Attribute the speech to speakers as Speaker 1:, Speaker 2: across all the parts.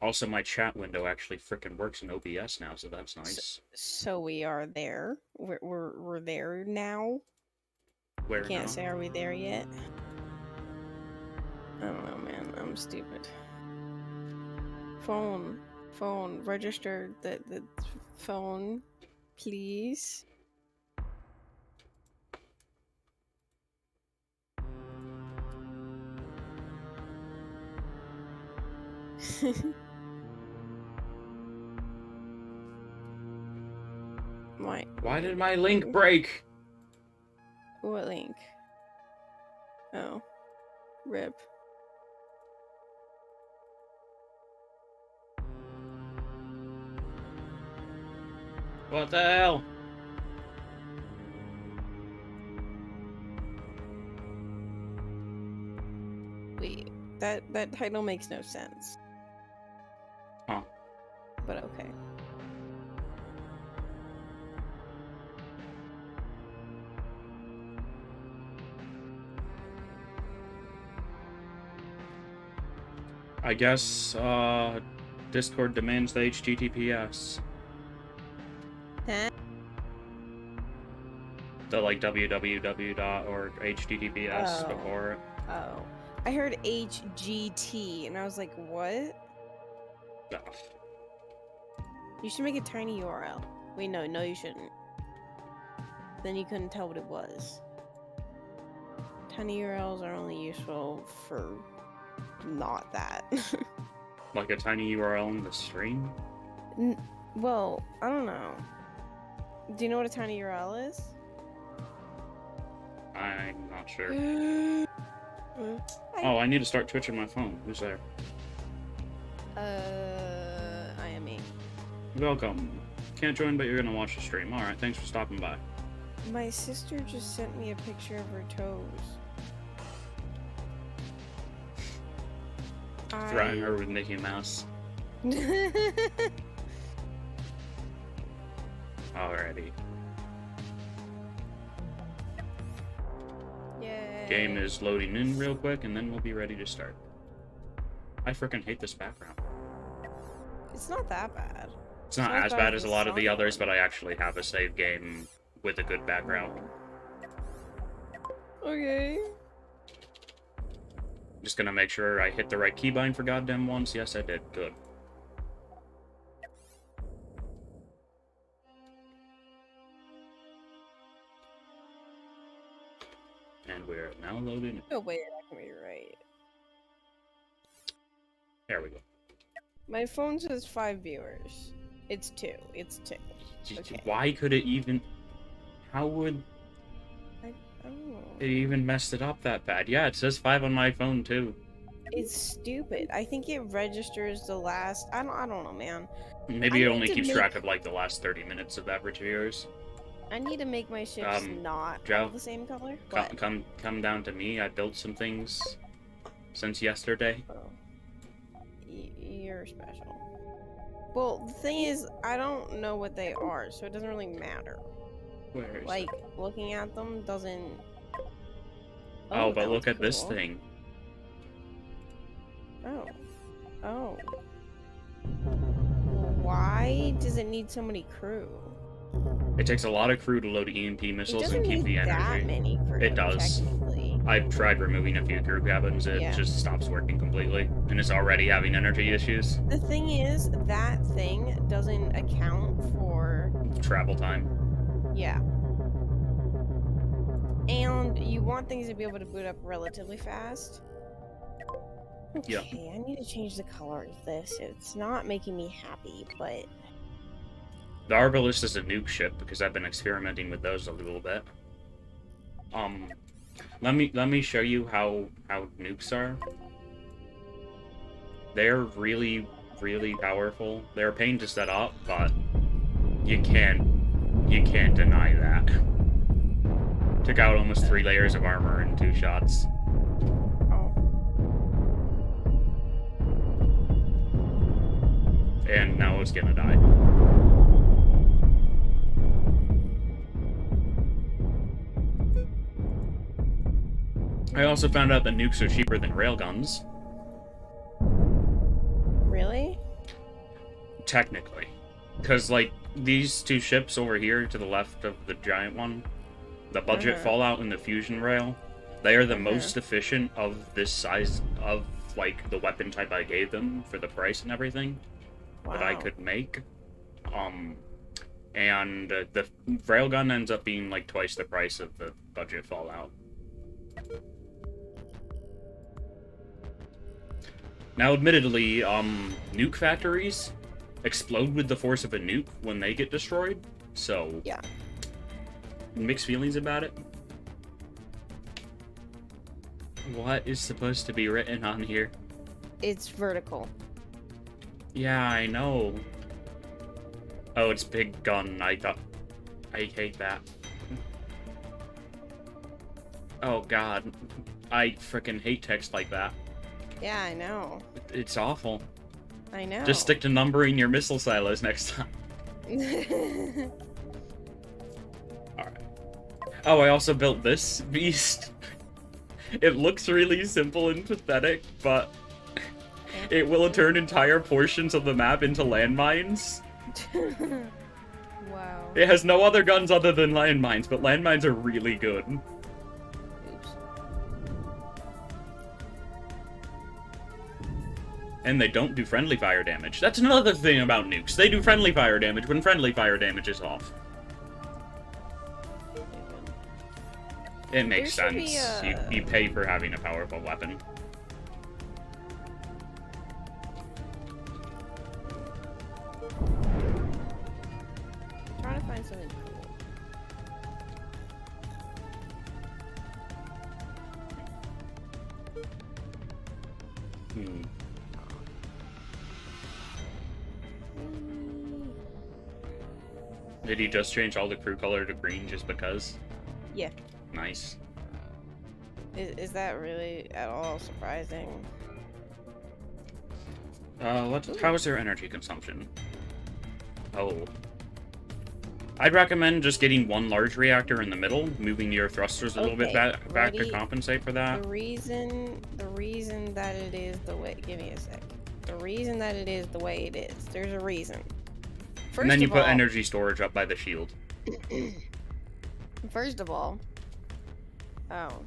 Speaker 1: Also, my chat window actually frickin' works in OBS now, so that's nice.
Speaker 2: So we are there. We're there now.
Speaker 1: Where
Speaker 2: I can't
Speaker 1: now?
Speaker 2: say are we there yet. I don't know, man. I'm stupid. Phone, register the phone, please.
Speaker 1: Why did my link break?
Speaker 2: What link? Oh, rip.
Speaker 1: What the hell?
Speaker 2: Wait, that title makes no sense.
Speaker 1: Huh.
Speaker 2: But okay.
Speaker 1: I guess, Discord demands the HTTPS.
Speaker 2: Huh?
Speaker 1: The, like, www dot or HTTPS before it.
Speaker 2: Oh. I heard HGT, and I was like, what?
Speaker 1: Oh.
Speaker 2: You should make a tiny URL. Wait, no, you shouldn't. Then you couldn't tell what it was. Tiny URLs are only useful for not that.
Speaker 1: Like a tiny URL in the stream?
Speaker 2: Well, I don't know. Do you know what a tiny URL is?
Speaker 1: I'm not sure. Oh, I need to start Twitch on my phone. Who's there?
Speaker 2: I am me.
Speaker 1: Welcome. Can't join, but you're gonna watch the stream. Alright, thanks for stopping by.
Speaker 2: My sister just sent me a picture of her toes.
Speaker 1: Threaten her with Mickey Mouse. Alrighty.
Speaker 2: Yay.
Speaker 1: Game is loading in real quick, and then we'll be ready to start. I freaking hate this background.
Speaker 2: It's not that bad.
Speaker 1: It's not as bad as a lot of the others, but I actually have a save game with a good background.
Speaker 2: Okay.
Speaker 1: Just gonna make sure I hit the right keybind for goddamn once. Yes, I did. Good. And we're now loading.
Speaker 2: Oh wait, that can be right.
Speaker 1: There we go.
Speaker 2: My phone says 5 viewers. It's 2. It's 2. Okay.
Speaker 1: Why could it even... How would...
Speaker 2: I don't know.
Speaker 1: It even messed it up that bad? Yeah, it says 5 on my phone, too.
Speaker 2: It's stupid. I think it registers the last... I don't know, man.
Speaker 1: Maybe it only keeps track of, like, the last 30 minutes of average viewers.
Speaker 2: I need to make my ships not all the same color.
Speaker 1: Come down to me. I built some things since yesterday.
Speaker 2: Oh. You're special. Well, the thing is, I don't know what they are, so it doesn't really matter.
Speaker 1: Where is
Speaker 2: like, looking at them doesn't...
Speaker 1: Oh, but look at this thing.
Speaker 2: Oh. Why does it need so many crew?
Speaker 1: It takes a lot of crew to load EMP missiles and keep the energy.
Speaker 2: That many crew,
Speaker 1: it does. I've tried removing a few crew cabins, it just stops working completely, and it's already having energy issues.
Speaker 2: The thing is, that thing doesn't account for...
Speaker 1: travel time.
Speaker 2: Yeah. And you want things to be able to boot up relatively fast. Okay,
Speaker 1: yeah.
Speaker 2: I need to change the color of this. It's not making me happy, but...
Speaker 1: The Arbalist is a nuke ship, because I've been experimenting with those a little bit. Let me show you how nukes are. They're really, really powerful. They're a pain to set up, but you can't deny that. Took out almost 3 layers of armor in 2 shots.
Speaker 2: Oh.
Speaker 1: And now it's gonna die. I also found out that nukes are cheaper than railguns.
Speaker 2: Really?
Speaker 1: Technically. Because, like, these two ships over here to the left of the giant one, the budget Fallout and the fusion rail, they are the most efficient of this size of, like, the weapon type I gave them for the price and everything that I could make. And the railgun ends up being, like, twice the price of the budget Fallout. Now, admittedly, nuke factories explode with the force of a nuke when they get destroyed, so...
Speaker 2: Yeah.
Speaker 1: Mixed feelings about it. What is supposed to be written on here?
Speaker 2: It's vertical.
Speaker 1: Yeah, I know. Oh, it's big gun. I hate that. Oh, God. I frickin' hate text like that.
Speaker 2: Yeah, I know.
Speaker 1: It's awful.
Speaker 2: I know.
Speaker 1: Just stick to numbering your missile silos next time. Alright. Oh, I also built this beast. It looks really simple and pathetic, but it will turn entire portions of the map into landmines.
Speaker 2: Wow.
Speaker 1: It has no other guns other than landmines, but landmines are really good.
Speaker 2: Oops.
Speaker 1: And they don't do friendly fire damage. That's another thing about nukes. They do friendly fire damage when friendly fire damage is off. It makes sense. You pay for having a powerful weapon.
Speaker 2: I'm trying to find something cool.
Speaker 1: Did he just change all the crew color to green just because?
Speaker 2: Yeah.
Speaker 1: Nice.
Speaker 2: Is that really at all surprising?
Speaker 1: How is their energy consumption? Oh. I'd recommend just getting one large reactor in the middle, moving your thrusters a little bit back to compensate for that.
Speaker 2: The reason that it is the way, give me a sec. The reason that it is the way it is, there's a reason. First
Speaker 1: And then you
Speaker 2: of
Speaker 1: put
Speaker 2: all,
Speaker 1: energy storage up by the shield.
Speaker 2: First of all, oh.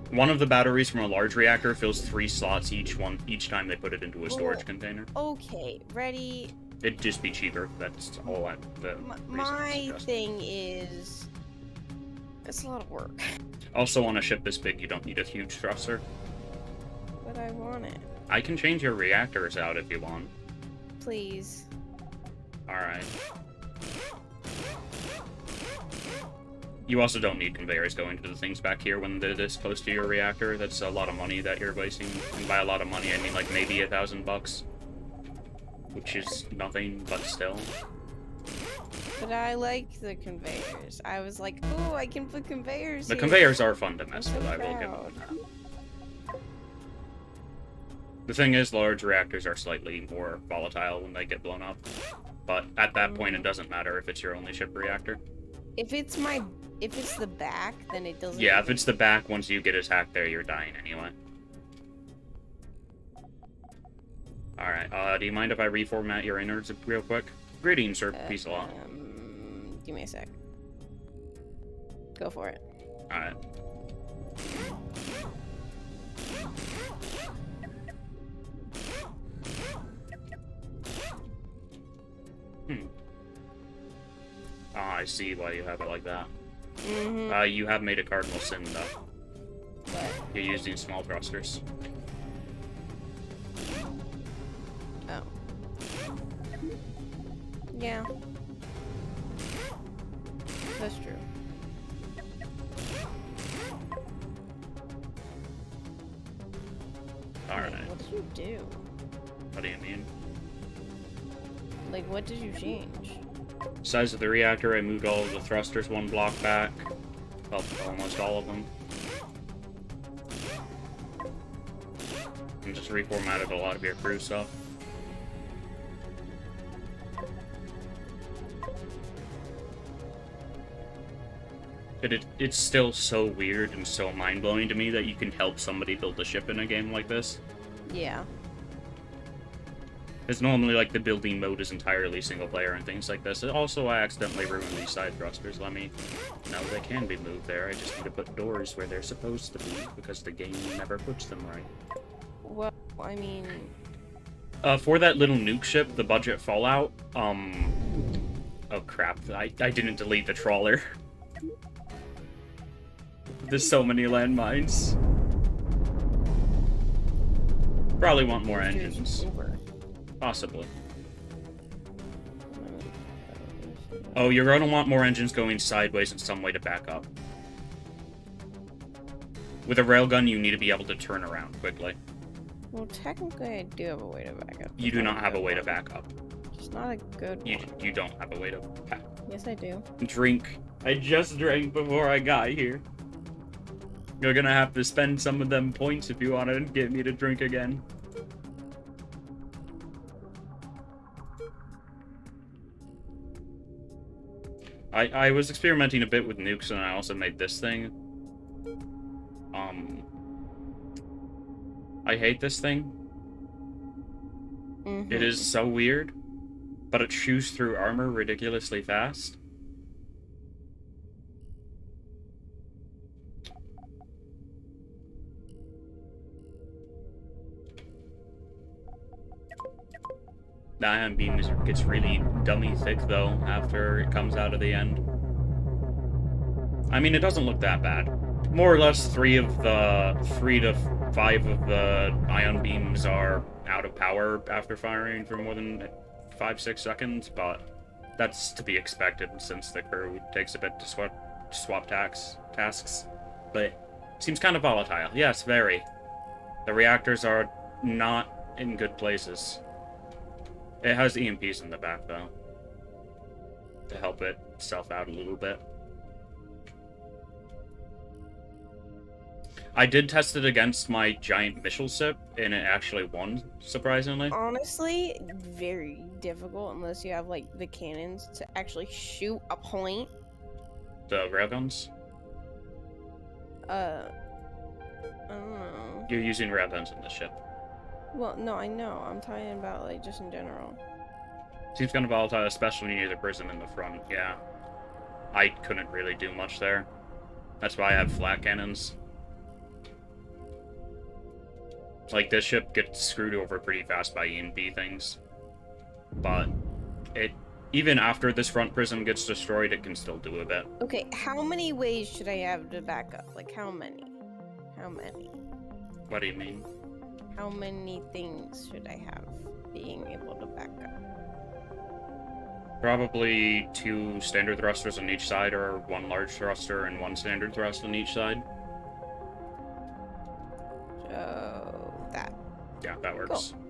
Speaker 1: One of the batteries from a large reactor fills 3 slots each time they put it into a storage container.
Speaker 2: Okay, ready?
Speaker 1: It'd just be cheaper. That's all
Speaker 2: My thing is, it's a lot of work.
Speaker 1: Also, on a ship this big, you don't need a huge thruster.
Speaker 2: But I want it.
Speaker 1: I can change your reactors out if you want.
Speaker 2: Please.
Speaker 1: Alright. You also don't need conveyors going to the things back here when they're this close to your reactor. That's a lot of money that you're wasting. And by a lot of money, I mean like maybe $1,000. Which is nothing, but still.
Speaker 2: But I like the conveyors. I was like, ooh, I can put conveyors
Speaker 1: The
Speaker 2: here.
Speaker 1: conveyors are fun to mess
Speaker 2: I'm so
Speaker 1: with, I will give
Speaker 2: proud.
Speaker 1: them that. The thing is, large reactors are slightly more volatile when they get blown up. But at that point, it doesn't matter if it's your only ship reactor.
Speaker 2: If it's the back, then it doesn't.
Speaker 1: Yeah, if it's the back, once you get attacked there, you're dying anyway. Alright, do you mind if I reformat your innards real quick? Greetings, sir. Peace a lot.
Speaker 2: Give me a sec. Go for it.
Speaker 1: Alright. Ah, I see why you have it like that. You have made a cardinal sin, though.
Speaker 2: What?
Speaker 1: You're using small thrusters.
Speaker 2: Oh. Yeah. That's true.
Speaker 1: Alright.
Speaker 2: What did you do?
Speaker 1: What do you mean?
Speaker 2: Like, what did you change?
Speaker 1: Size of the reactor, I moved all of the thrusters one block back. Well, almost all of them. And just reformatted a lot of your crew stuff. It's still so weird and so mind-blowing to me that you can help somebody build a ship in a game like this.
Speaker 2: Yeah.
Speaker 1: It's normally like the building mode is entirely single player and things like this. Also, I accidentally ruined these side thrusters. Let me know they can be moved there. I just need to put doors where they're supposed to be because the game never puts them right.
Speaker 2: Well, I mean...
Speaker 1: For that little nuke ship, the budget Fallout, oh crap, I didn't delete the trawler. There's so many landmines. Probably want more engines. Possibly. Oh, you're gonna want more engines going sideways and some way to back up. With a railgun, you need to be able to turn around quickly.
Speaker 2: Well, technically, I do have a way to back up.
Speaker 1: You do not have a way to back up.
Speaker 2: It's not a good one.
Speaker 1: You don't have a way to back.
Speaker 2: Yes, I do.
Speaker 1: Drink. I just drank before I got here. You're gonna have to spend some of them points if you want to get me to drink again. I was experimenting a bit with nukes, and I also made this thing. I hate this thing.
Speaker 2: Mm-hmm.
Speaker 1: It is so weird, but it chews through armor ridiculously fast. The ion beam gets really dummy thick, though, after it comes out of the end. I mean, it doesn't look that bad. More or less, 3 to 5 of the ion beams are out of power after firing for more than 5-6 seconds, but that's to be expected since the crew takes a bit to swap tasks. But it seems kind of volatile. Yes, very. The reactors are not in good places. It has EMPs in the back, though, to help itself out a little bit. I did test it against my giant missile ship, and it actually won, surprisingly.
Speaker 2: Honestly, very difficult unless you have, like, the cannons to actually shoot a point.
Speaker 1: The railguns?
Speaker 2: I don't know.
Speaker 1: You're using railguns in this ship.
Speaker 2: Well, no, I know. I'm talking about, like, just in general.
Speaker 1: Seems kind of volatile, especially near the prism in the front, yeah. I couldn't really do much there. That's why I have flat cannons. Like, this ship gets screwed over pretty fast by EMP things. But even after this front prism gets destroyed, it can still do a bit.
Speaker 2: Okay, how many ways should I have to back up? Like, how many? How many?
Speaker 1: What do you mean?
Speaker 2: How many things should I have being able to back up?
Speaker 1: Probably 2 standard thrusters on each side, or 1 large thruster and 1 standard thrust on each side.
Speaker 2: So, that.
Speaker 1: Yeah, that works.
Speaker 2: Cool.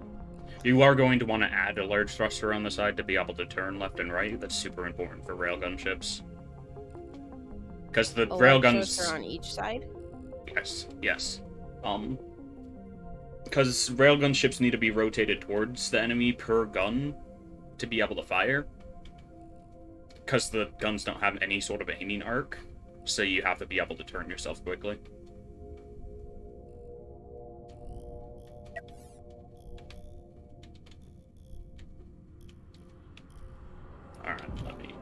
Speaker 1: You are going to want to add a large thruster on the side to be able to turn left and right. That's super important for railgun ships. Because the railguns...
Speaker 2: thruster on each side?
Speaker 1: Yes. Because railgun ships need to be rotated towards the enemy per gun to be able to fire. Because the guns don't have any sort of aiming arc, so you have to be able to turn yourself quickly. Alright, let me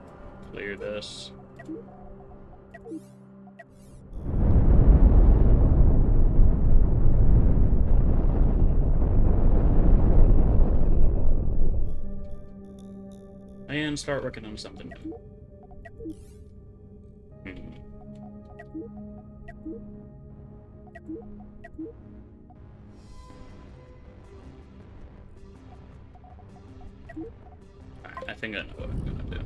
Speaker 1: clear this. And start working on something. Alright, I think I know what I'm gonna do.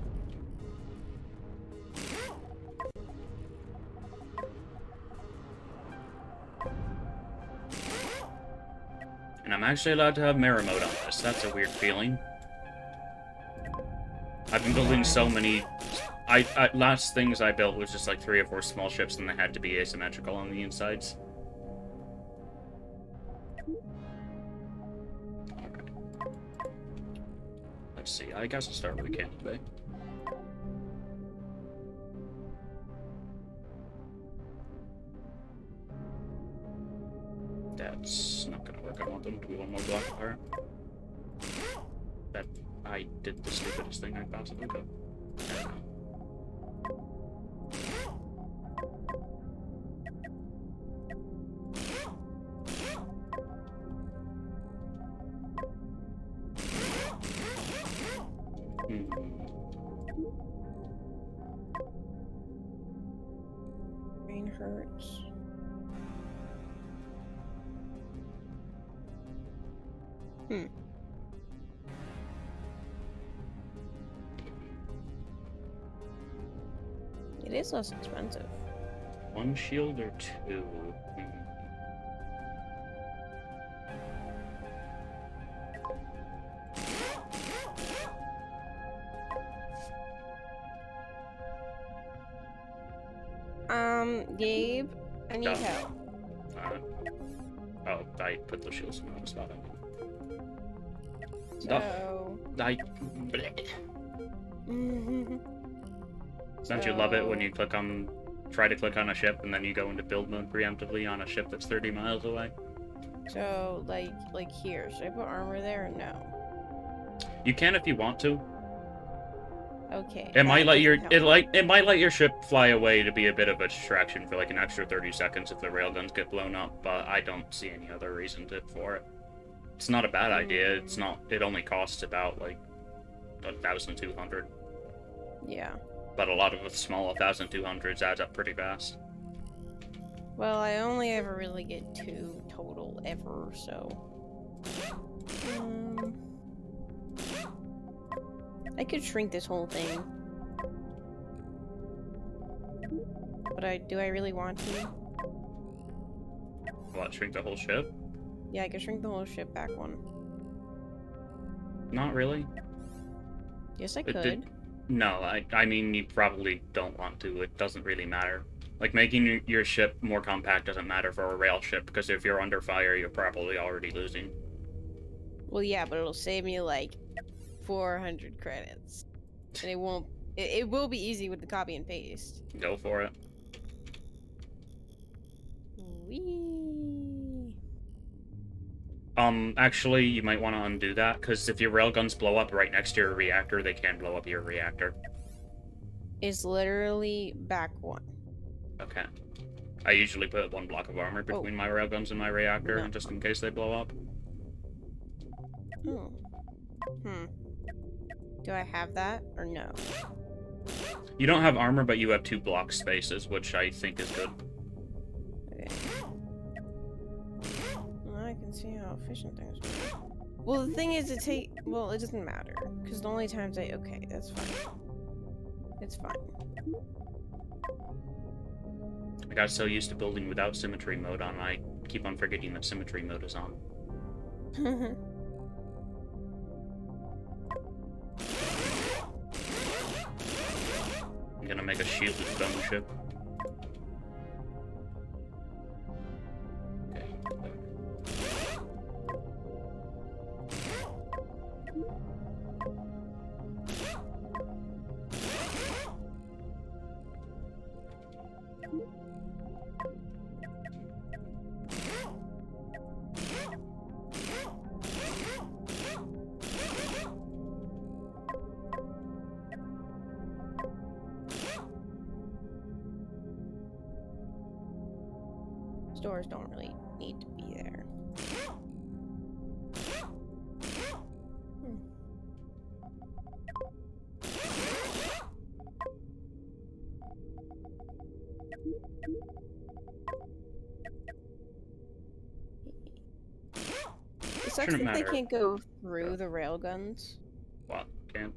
Speaker 1: And I'm actually allowed to have mirror mode on this. That's a weird feeling. I've been building so many... last things I built was just like 3 or 4 small ships, and they had to be asymmetrical on the insides. Alright. Let's see, I guess I'll start with the cannon bay. That's not gonna work. I want them to be one more block apart. That I did the stupidest thing I possibly could.
Speaker 2: Brain hurts. It is less expensive.
Speaker 1: One shield or two?
Speaker 2: Gabe, I need help.
Speaker 1: Oh, I put those shields in the wrong spot.
Speaker 2: So...
Speaker 1: Don't you love it when you try to click on a ship and then you go into build mode preemptively on a ship that's 30 miles away?
Speaker 2: So, like here, should I put armor there or no?
Speaker 1: You can if you want to.
Speaker 2: Okay.
Speaker 1: It might let your ship fly away to be a bit of a distraction for like an extra 30 seconds if the railguns get blown up, but I don't see any other reason for it. It's not a bad idea. It's not. It only costs about like 1,200.
Speaker 2: Yeah.
Speaker 1: But a lot of the small 1,200s adds up pretty fast.
Speaker 2: Well, I only ever really get 2 total ever, so... I could shrink this whole thing. But do I really want to?
Speaker 1: What, shrink the whole ship?
Speaker 2: Yeah, I could shrink the whole ship back one.
Speaker 1: Not really.
Speaker 2: Yes, I could.
Speaker 1: No, I mean, you probably don't want to. It doesn't really matter. Like, making your ship more compact doesn't matter for a rail ship, because if you're under fire, you're probably already losing.
Speaker 2: Well, yeah, but it'll save me, like, 400 credits. And it won't... It will be easy with the copy and paste.
Speaker 1: Go for it.
Speaker 2: Whee!
Speaker 1: Actually, you might want to undo that, because if your railguns blow up right next to your reactor, they can blow up your reactor.
Speaker 2: It's literally back one.
Speaker 1: Okay. I usually put 1 block of armor between my railguns and my reactor, just in case they blow up.
Speaker 2: Oh. Do I have that, or no?
Speaker 1: You don't have armor, but you have 2 block spaces, which I think is good.
Speaker 2: Okay. Well, I can see how efficient things are. Well, the thing is, well, it doesn't matter, because the only times okay, that's fine. It's fine.
Speaker 1: I got so used to building without symmetry mode on, I keep on forgetting that symmetry mode is on. I'm gonna make a shielded stone ship.
Speaker 2: Stores don't really need to be there. It sucks that they can't go through the railguns.
Speaker 1: What? Can't?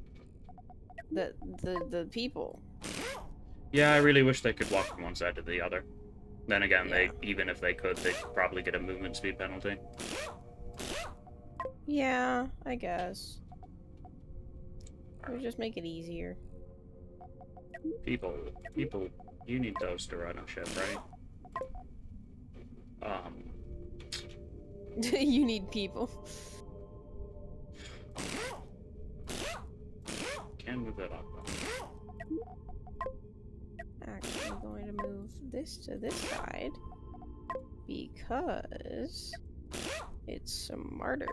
Speaker 2: The people.
Speaker 1: Yeah, I really wish they could walk from one side to the other. Then again, even if they could, they'd probably get a movement speed penalty.
Speaker 2: Yeah, I guess. It would just make it easier.
Speaker 1: People, you need those to run a ship, right?
Speaker 2: You need people.
Speaker 1: Can move that up.
Speaker 2: Actually, I'm going to move this to this side because because it's smarter.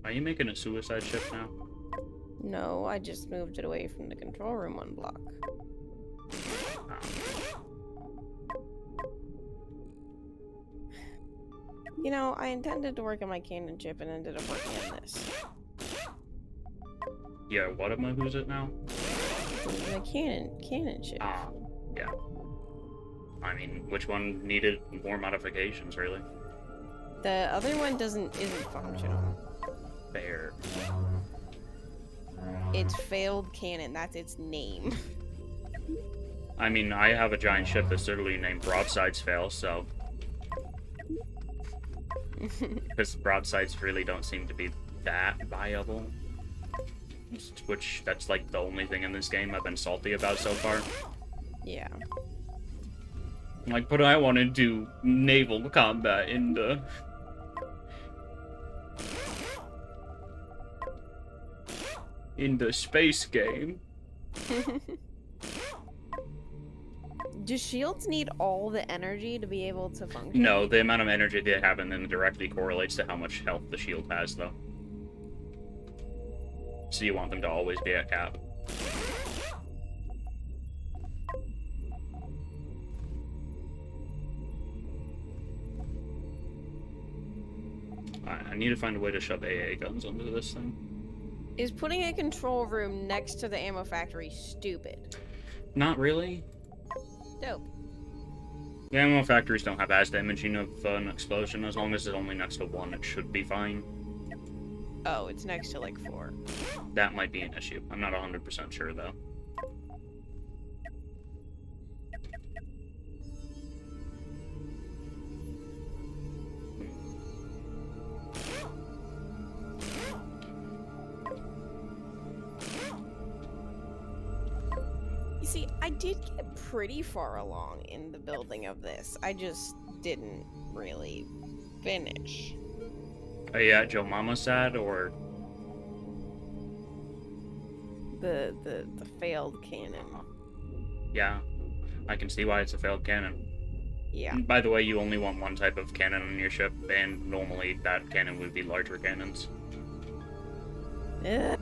Speaker 1: Are you making a suicide ship now?
Speaker 2: No, I just moved it away from the control room one block.
Speaker 1: Oh.
Speaker 2: You know, I intended to work on my cannon chip and ended up working on this.
Speaker 1: Yeah, what am I? Who's it now?
Speaker 2: The cannon chip.
Speaker 1: Ah, yeah. I mean, which one needed more modifications, really?
Speaker 2: The other one isn't functional.
Speaker 1: Fair.
Speaker 2: It's failed cannon. That's its name.
Speaker 1: I mean, I have a giant ship that's literally named Broadsides Fail, so... Because broadsides really don't seem to be that viable. Which, that's like the only thing in this game I've been salty about so far.
Speaker 2: Yeah.
Speaker 1: Like, but I want to do naval combat in the space game.
Speaker 2: Do shields need all the energy to be able to function?
Speaker 1: No, the amount of energy they have and then directly correlates to how much health the shield has, though. So you want them to always be at cap. I need to find a way to shove AA guns onto this thing.
Speaker 2: Is putting a control room next to the ammo factory stupid?
Speaker 1: Not really.
Speaker 2: Dope.
Speaker 1: The ammo factories don't have as damaging of an explosion. As long as it's only next to one, it should be fine.
Speaker 2: Oh, it's next to like 4.
Speaker 1: That might be an issue. I'm not 100% sure, though.
Speaker 2: You see, I did get pretty far along in the building of this. I just didn't really finish.
Speaker 1: Are you at Joe Mama's sad, or...
Speaker 2: The failed cannon.
Speaker 1: Yeah, I can see why it's a failed cannon.
Speaker 2: Yeah.
Speaker 1: By the way, you only want one type of cannon on your ship, and normally that cannon would be larger cannons.
Speaker 2: Ugh.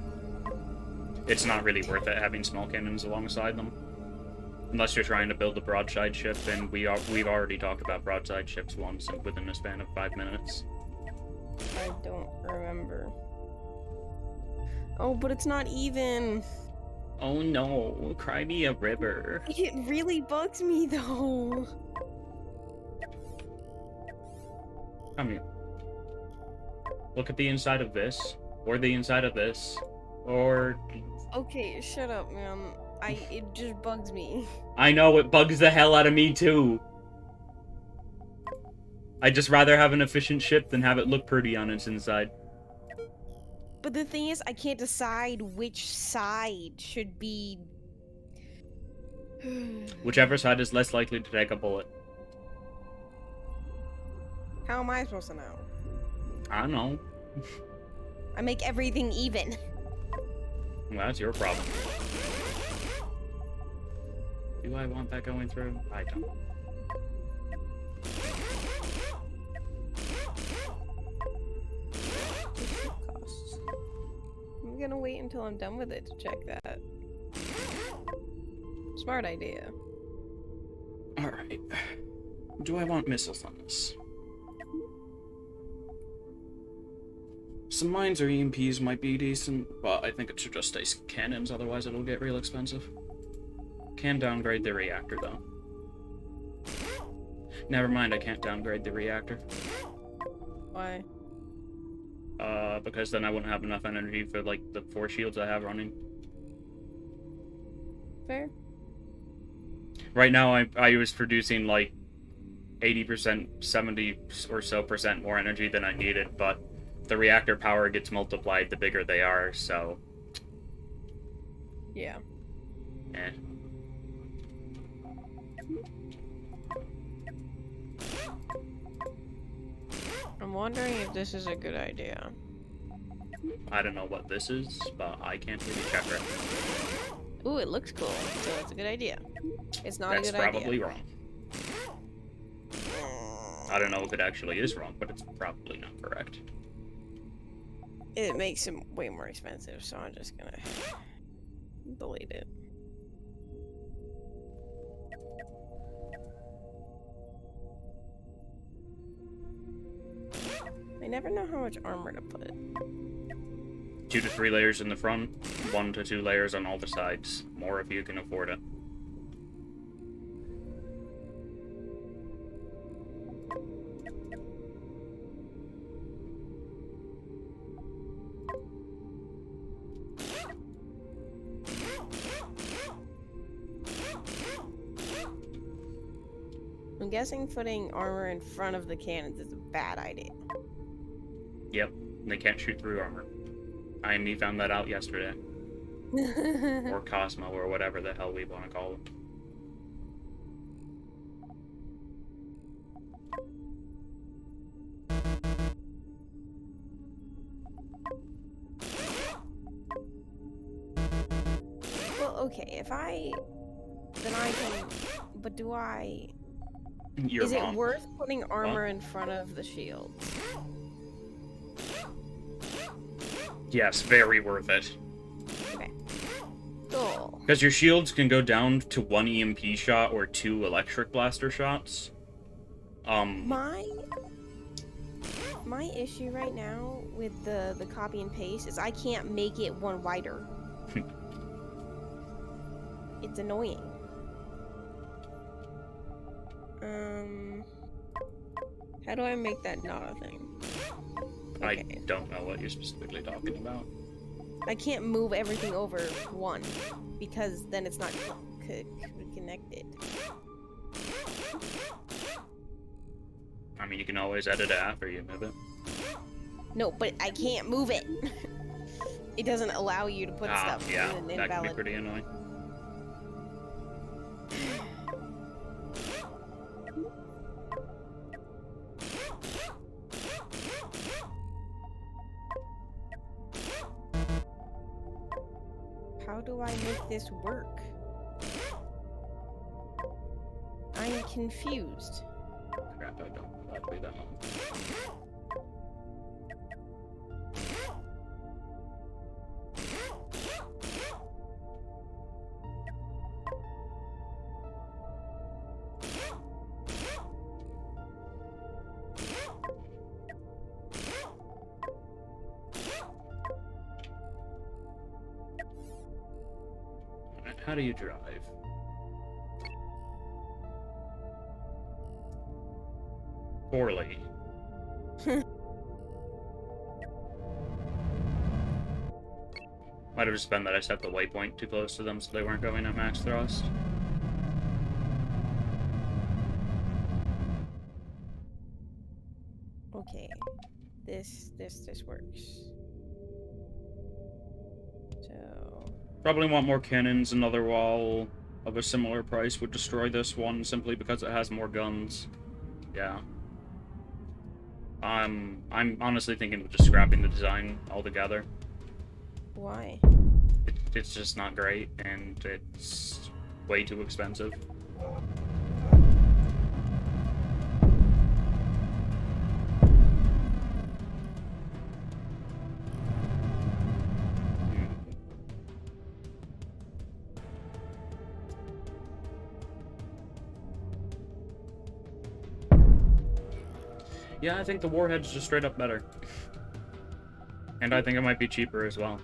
Speaker 1: It's not really worth it having small cannons alongside them. Unless you're trying to build a broadside ship, and we've already talked about broadside ships once within a span of 5 minutes.
Speaker 2: I don't remember. Oh, but it's not even.
Speaker 1: Oh no, cry me a river.
Speaker 2: It really bugs me though.
Speaker 1: Come here. Look at the inside of this, or the inside of this, or...
Speaker 2: Okay, shut up, man. It just bugs me.
Speaker 1: I know, it bugs the hell out of me too. I'd just rather have an efficient ship than have it look pretty on its inside.
Speaker 2: But the thing is, I can't decide which side should be...
Speaker 1: Whichever side is less likely to take a bullet.
Speaker 2: How am I supposed to know?
Speaker 1: I don't know.
Speaker 2: I make everything even.
Speaker 1: Well, that's your problem. Do I want that going through? I don't.
Speaker 2: Costs. I'm gonna wait until I'm done with it to check that. Smart idea.
Speaker 1: Alright. Do I want missiles on this? Some mines or EMPs might be decent, but I think it should just stay cannons, otherwise it'll get real expensive. Can downgrade the reactor, though. Never mind, I can't downgrade the reactor.
Speaker 2: Why?
Speaker 1: Because then I wouldn't have enough energy for, like, the 4 shields I have running.
Speaker 2: Fair.
Speaker 1: Right now, I was producing, like, 80%, 70 or so % more energy than I needed, but the reactor power gets multiplied the bigger they are, so...
Speaker 2: Yeah.
Speaker 1: Eh.
Speaker 2: I'm wondering if this is a good idea.
Speaker 1: I don't know what this is, but I can't really check it.
Speaker 2: Ooh, it looks cool, so it's a good idea. It's not
Speaker 1: That's
Speaker 2: a good
Speaker 1: probably
Speaker 2: idea.
Speaker 1: wrong. I don't know if it actually is wrong, but it's probably not correct.
Speaker 2: It makes him way more expensive, so I'm just gonna delete it. I never know how much armor to put.
Speaker 1: 2 to 3 layers in the front, 1 to 2 layers on all the sides. More if you can afford it.
Speaker 2: I'm guessing putting armor in front of the cannons is a bad idea.
Speaker 1: Yep, they can't shoot through armor. IMD found that out yesterday. Or Cosmo, or whatever the hell we want to call it.
Speaker 2: Well, okay, if then I can, but do I...
Speaker 1: Your
Speaker 2: Is
Speaker 1: mom.
Speaker 2: it worth putting armor in front of the shield?
Speaker 1: Yes, very worth it.
Speaker 2: Okay. Cool.
Speaker 1: Because your shields can go down to 1 EMP shot or 2 electric blaster shots.
Speaker 2: My issue right now with the copy and paste is I can't make it one wider. It's annoying. How do I make that not a thing? Okay.
Speaker 1: I don't know what you're specifically talking about.
Speaker 2: I can't move everything over one because then it's not connected.
Speaker 1: I mean, you can always edit it after you move it.
Speaker 2: No, but I can't move it. It doesn't allow you to put stuff
Speaker 1: yeah,
Speaker 2: in an
Speaker 1: that
Speaker 2: invalid.
Speaker 1: can be pretty annoying.
Speaker 2: How do I make this work? I'm confused.
Speaker 1: Crap, I don't know how to do that one. How do you drive? Poorly. Might have just been that I set the waypoint too close to them so they weren't going at max thrust.
Speaker 2: Okay. This works. So
Speaker 1: Probably want more cannons. Another wall of a similar price would destroy this one simply because it has more guns. Yeah. I'm honestly thinking of just scrapping the design altogether.
Speaker 2: why?
Speaker 1: It's just not great, and it's way too expensive. Yeah, I think the Warhead's just straight up better. And I think it might be cheaper as well.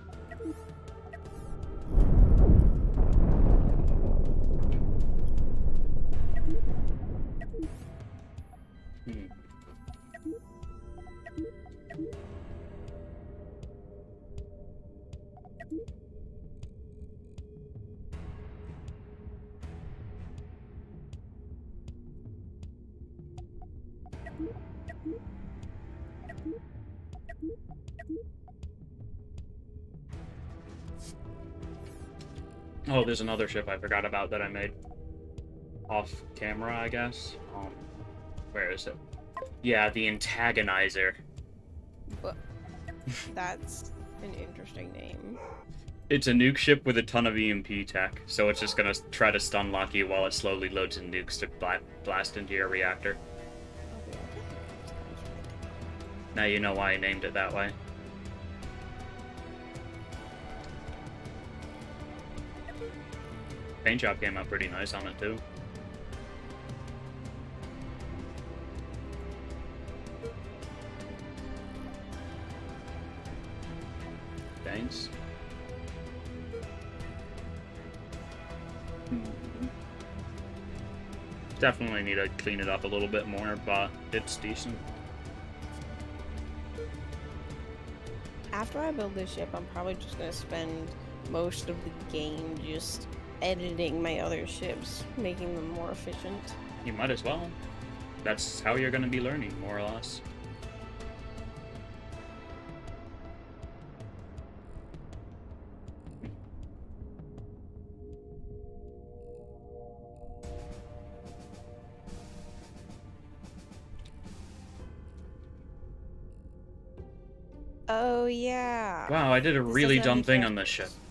Speaker 1: Oh, there's another ship I forgot about that I made. Off camera, I guess. Where is it? Yeah, the Antagonizer.
Speaker 2: But that's an interesting name.
Speaker 1: It's a nuke ship with a ton of EMP tech, so it's just gonna try to stun lock you while it slowly loads in nukes to blast into your reactor. Now you know why I named it that way. Paint job came out pretty nice on it too. Thanks. Definitely need to clean it up a little bit more, but it's decent.
Speaker 2: After I build this ship, I'm probably just gonna spend most of the game just editing my other ships, making them more efficient.
Speaker 1: You might as well. That's how you're going to be learning, more or less.
Speaker 2: Oh yeah.
Speaker 1: Wow, I did a
Speaker 2: This
Speaker 1: really
Speaker 2: doesn't have
Speaker 1: dumb
Speaker 2: any
Speaker 1: thing on this
Speaker 2: thrusters.
Speaker 1: ship.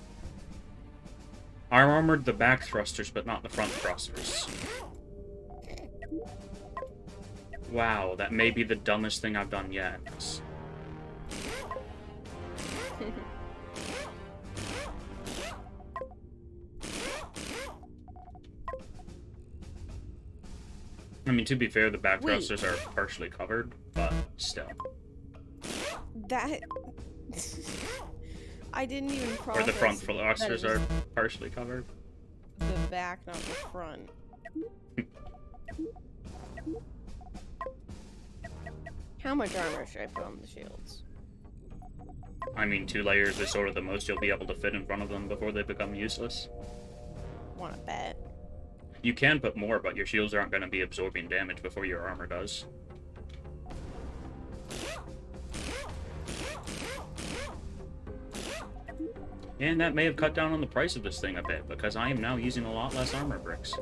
Speaker 1: I armored the back thrusters, but not the front thrusters. Wow, that may be the dumbest thing I've done yet. I mean, to be fair, the back
Speaker 2: Wait.
Speaker 1: thrusters are partially covered, but still.
Speaker 2: That I didn't even
Speaker 1: Or
Speaker 2: process
Speaker 1: the front
Speaker 2: that it
Speaker 1: thrusters
Speaker 2: was
Speaker 1: are partially covered.
Speaker 2: the back, not the front. How much armor should I put on the shields?
Speaker 1: I mean, 2 layers is sort of the most you'll be able to fit in front of them before they become useless.
Speaker 2: Wanna bet?
Speaker 1: You can put more, but your shields aren't going to be absorbing damage before your armor does. And that may have cut down on the price of this thing a bit, because I am now using a lot less armor bricks.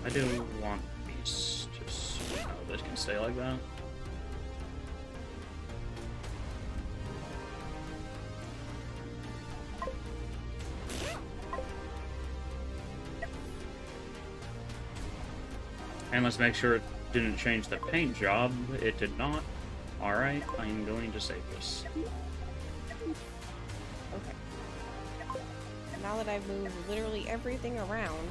Speaker 1: I do want these, just so this can stay like that. And let's make sure it didn't change the paint job. It did not. Alright, I'm going to save this.
Speaker 2: Okay. Now that I've moved literally everything around,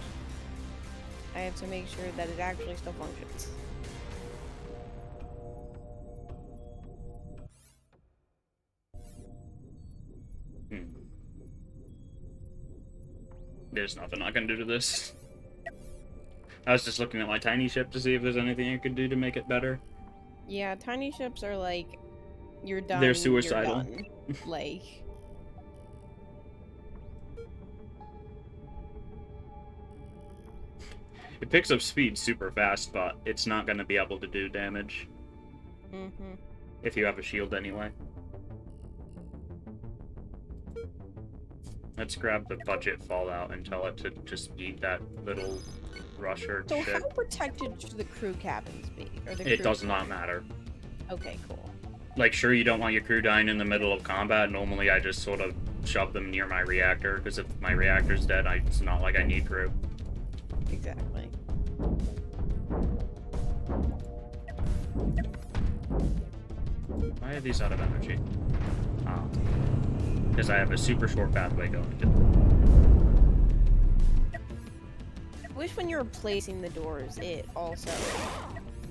Speaker 2: I have to make sure that it actually still functions.
Speaker 1: There's nothing I can do to this. I was just looking at my tiny ship to see if there's anything I could do to make it better.
Speaker 2: Yeah, tiny ships are like, you're done.
Speaker 1: They're
Speaker 2: you're
Speaker 1: suicidal.
Speaker 2: done. Like,
Speaker 1: It picks up speed super fast, but it's not going to be able to do damage.
Speaker 2: mm-hmm.
Speaker 1: If you have a shield anyway. Let's grab the budget fallout and tell it to just eat that little rusher
Speaker 2: So
Speaker 1: shit.
Speaker 2: how protected should the crew cabins be? Or the
Speaker 1: It
Speaker 2: crew
Speaker 1: does not matter.
Speaker 2: Okay, cool.
Speaker 1: Like, sure, you don't want your crew dying in the middle of combat. Normally, I just sort of shove them near my reactor, because if my reactor's dead, it's not like I need crew.
Speaker 2: Exactly.
Speaker 1: Why are these out of energy? Because I have a super short pathway going to
Speaker 2: I wish when you were placing the doors, it also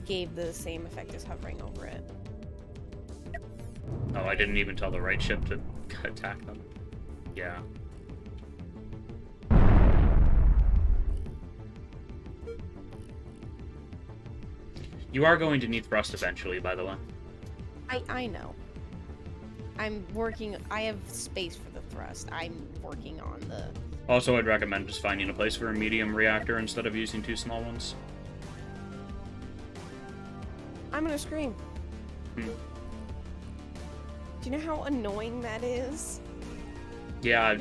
Speaker 2: gave the same effect as hovering over it.
Speaker 1: Oh, I didn't even tell the right ship to attack them. Yeah. You are going to need thrust eventually, by the way.
Speaker 2: I know. I'm working. I have space for the thrust. I'm working on the.
Speaker 1: Also, I'd recommend just finding a place for a medium reactor instead of using 2 small ones.
Speaker 2: I'm gonna scream.
Speaker 1: Hmm.
Speaker 2: Do you know how annoying that is?
Speaker 1: Yeah,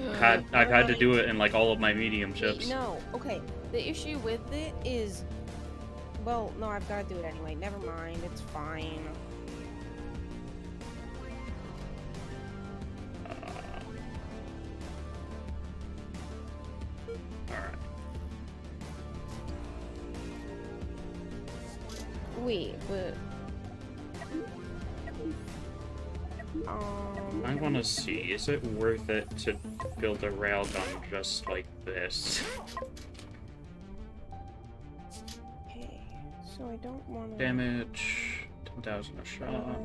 Speaker 1: I've had to do it in like all of my medium ships.
Speaker 2: Wait, no. Okay. The issue with it is Well, no, I've got to do it anyway. Never mind. It's fine.
Speaker 1: Alright.
Speaker 2: Wait, but...
Speaker 1: I want to see, is it worth it to build a railgun just like this?
Speaker 2: Okay, so I don't want to...
Speaker 1: Damage, 10,000 a shot.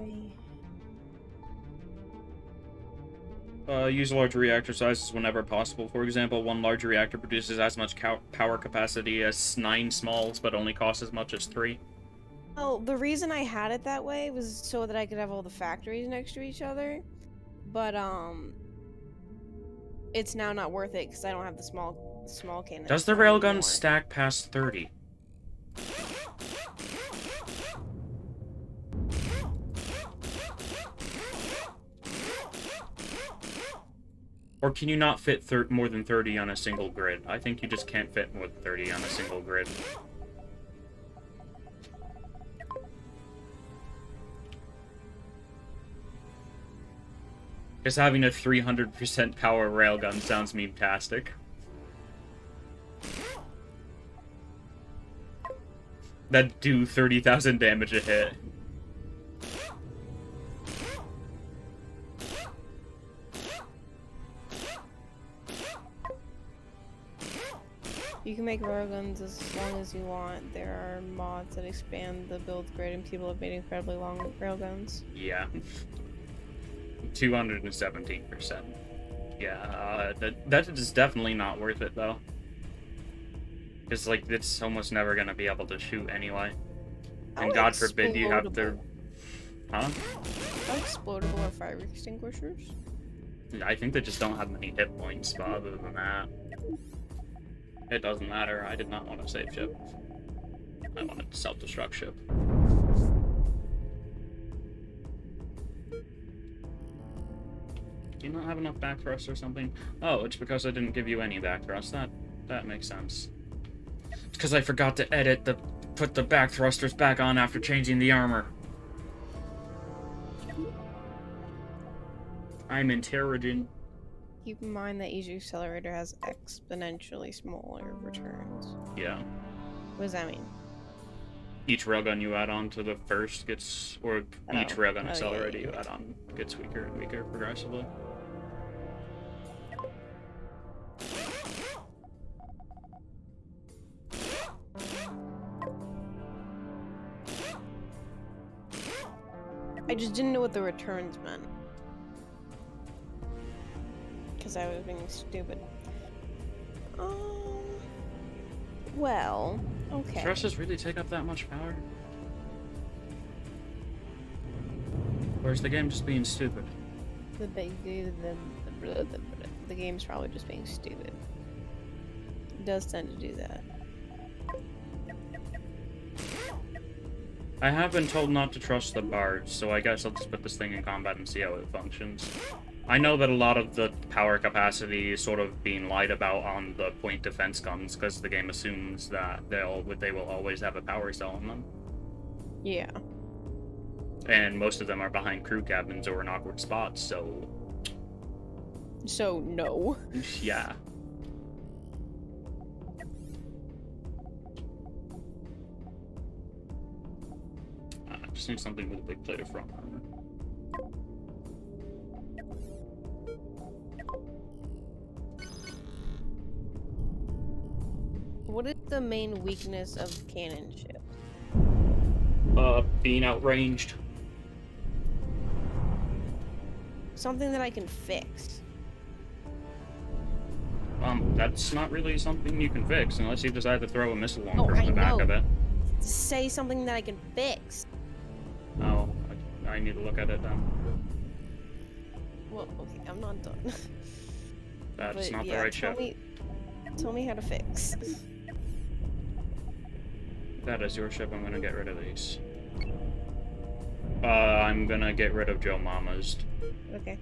Speaker 1: Use large reactor sizes whenever possible. For example, one large reactor produces as much power capacity as 9 smalls, but only costs as much as 3.
Speaker 2: Oh, the reason I had it that way was so that I could have all the factories next to each other. But, it's now not worth it because I don't have the small cannon.
Speaker 1: Does the railgun stack past 30? Or can you not fit more than 30 on a single grid? I think you just can't fit more than 30 on a single grid. Just having a 300% power railgun sounds meme-tastic. That do 30,000 damage a hit.
Speaker 2: You can make railguns as long as you want. There are mods that expand the build grid, and people have made incredibly long railguns.
Speaker 1: Yeah. 217%. Yeah, that is definitely not worth it, though. Because, like, it's almost never gonna be able to shoot anyway. And God forbid you have to... Huh?
Speaker 2: How explodable are fire extinguishers?
Speaker 1: I think they just don't have many hit points, but other than that... It doesn't matter. I did not want a save ship. I wanted to self-destruct ship. Do you not have enough back thrust or something? Oh, it's because I didn't give you any back thrust. That makes sense. It's because I forgot to put the back thrusters back on after changing the armor. I'm intelligent.
Speaker 2: Keep in mind that each accelerator has exponentially smaller returns.
Speaker 1: Yeah.
Speaker 2: What does that mean?
Speaker 1: Each railgun you add on to the first gets, or each railgun accelerator you add on gets weaker and weaker progressively.
Speaker 2: I just didn't know what the returns meant. Because I was being stupid. Well, okay.
Speaker 1: Thrusters really take up that much power? Or is the game just being stupid?
Speaker 2: The game's probably just being stupid. It does tend to do that.
Speaker 1: I have been told not to trust the barge, so I guess I'll just put this thing in combat and see how it functions. I know that a lot of the power capacity is sort of being lied about on the point defense guns, because the game assumes that they will always have a power cell in them.
Speaker 2: Yeah.
Speaker 1: And most of them are behind crew cabins or in awkward spots, so...
Speaker 2: So, no.
Speaker 1: Yeah. I just need something with a big plate of front armor.
Speaker 2: What is the main weakness of cannon ships?
Speaker 1: Being outranged.
Speaker 2: Something that I can fix.
Speaker 1: That's not really something you can fix unless you decide to throw a missile launcher
Speaker 2: Oh,
Speaker 1: in the back of it.
Speaker 2: Say something that I can fix.
Speaker 1: Oh, I need to look at it then.
Speaker 2: Well, okay, I'm not done.
Speaker 1: That's
Speaker 2: But
Speaker 1: not the
Speaker 2: yeah,
Speaker 1: right ship.
Speaker 2: Tell me how to fix.
Speaker 1: That is your ship. I'm gonna get rid of these. I'm gonna get rid of Joe Mama's.
Speaker 2: Okay.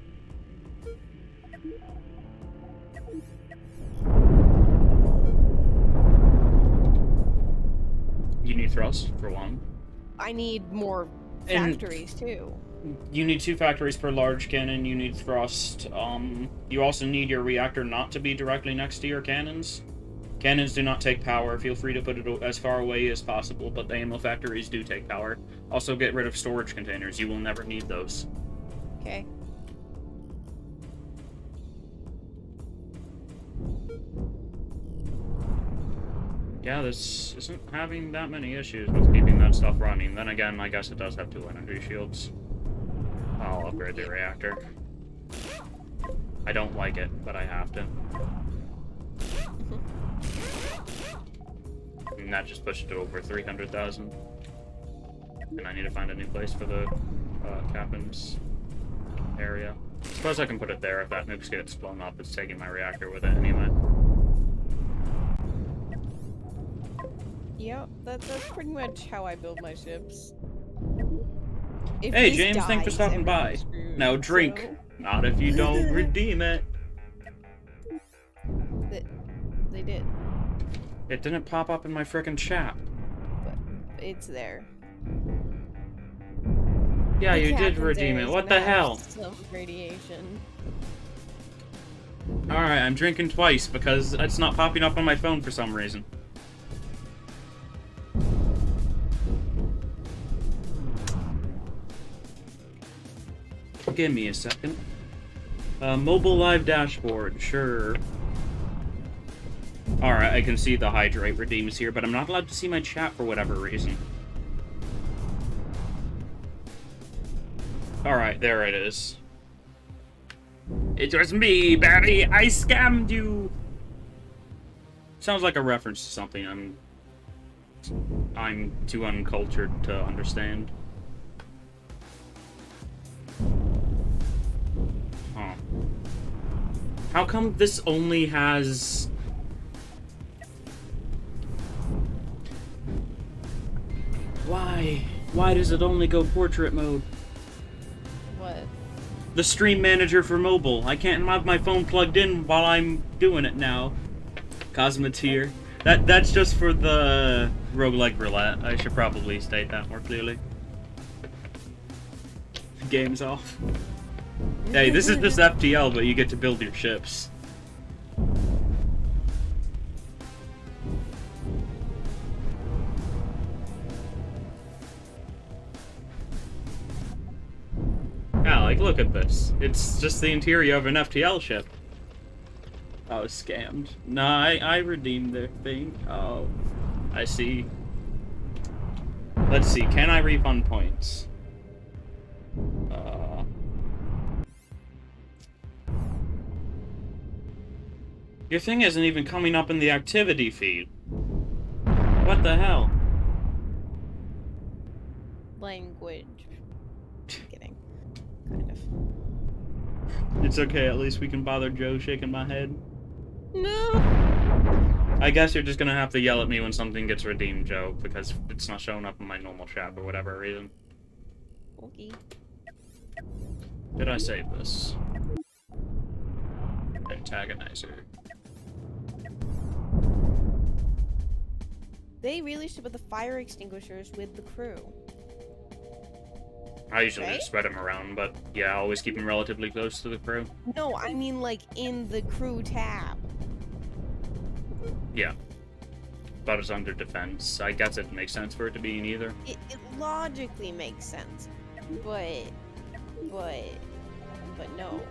Speaker 1: You need thrust, for one.
Speaker 2: I need more
Speaker 1: And-
Speaker 2: factories, too.
Speaker 1: You need 2 factories per large cannon, you need thrust. You also need your reactor not to be directly next to your cannons. Cannons do not take power. Feel free to put it as far away as possible, but the ammo factories do take power. Also, get rid of storage containers. You will never need those.
Speaker 2: Okay.
Speaker 1: Yeah, this isn't having that many issues with keeping that stuff running. Then again, I guess it does have 2 energy shields. I'll upgrade the reactor. I don't like it, but I have to. And that just pushed it over 300,000. And I need to find a new place for the captain's area. Suppose I can put it there if that nuke gets blown up. It's taking my reactor with it anyway.
Speaker 2: Yep, that's pretty much how I build my ships.
Speaker 1: Hey, James, thanks for stopping by. Now drink.
Speaker 2: So...
Speaker 1: Not if you don't redeem it.
Speaker 2: They did.
Speaker 1: It didn't pop up in my frickin' chat.
Speaker 2: But it's there.
Speaker 1: Yeah,
Speaker 2: The
Speaker 1: you did
Speaker 2: captain's
Speaker 1: redeem
Speaker 2: area
Speaker 1: it.
Speaker 2: is
Speaker 1: What
Speaker 2: gonna
Speaker 1: the
Speaker 2: have
Speaker 1: hell?
Speaker 2: Some radiation.
Speaker 1: Alright, I'm drinking twice because it's not popping up on my phone for some reason. Give me a second. Mobile live dashboard, sure. Alright, I can see the hydrate redeems here, but I'm not allowed to see my chat for whatever reason. Alright, there it is. It was me, Barry! I scammed you! Sounds like a reference to something I'm too uncultured to understand. Huh. How come this only has... Why? Why does it only go portrait mode?
Speaker 2: What?
Speaker 1: The stream manager for mobile. I can't have my phone plugged in while I'm doing it now. Cosmoteer. That's just for the roguelike roulette. I should probably state that more clearly. Game's off. Hey, this is just FTL, but you get to build your ships. Yeah, like, look at this. It's just the interior of an FTL ship. I was scammed. Nah, I redeemed their thing. Oh, I see. Let's see, can I refund points? Your thing isn't even coming up in the activity feed. What the hell?
Speaker 2: Language. Kidding. Kind of.
Speaker 1: It's okay, at least we can bother Joe shaking my head.
Speaker 2: No!
Speaker 1: I guess you're just gonna have to yell at me when something gets redeemed, Joe, because it's not showing up in my normal chat for whatever reason.
Speaker 2: Okay.
Speaker 1: Did I save this? Antagonizer.
Speaker 2: They really should put the fire extinguishers with the crew.
Speaker 1: I usually
Speaker 2: Right?
Speaker 1: just spread them around, but yeah, I always keep them relatively close to the crew.
Speaker 2: No, I mean like in the crew tab.
Speaker 1: Yeah. But it's under defense. I guess it makes sense for it to be in either.
Speaker 2: It logically makes sense. But no.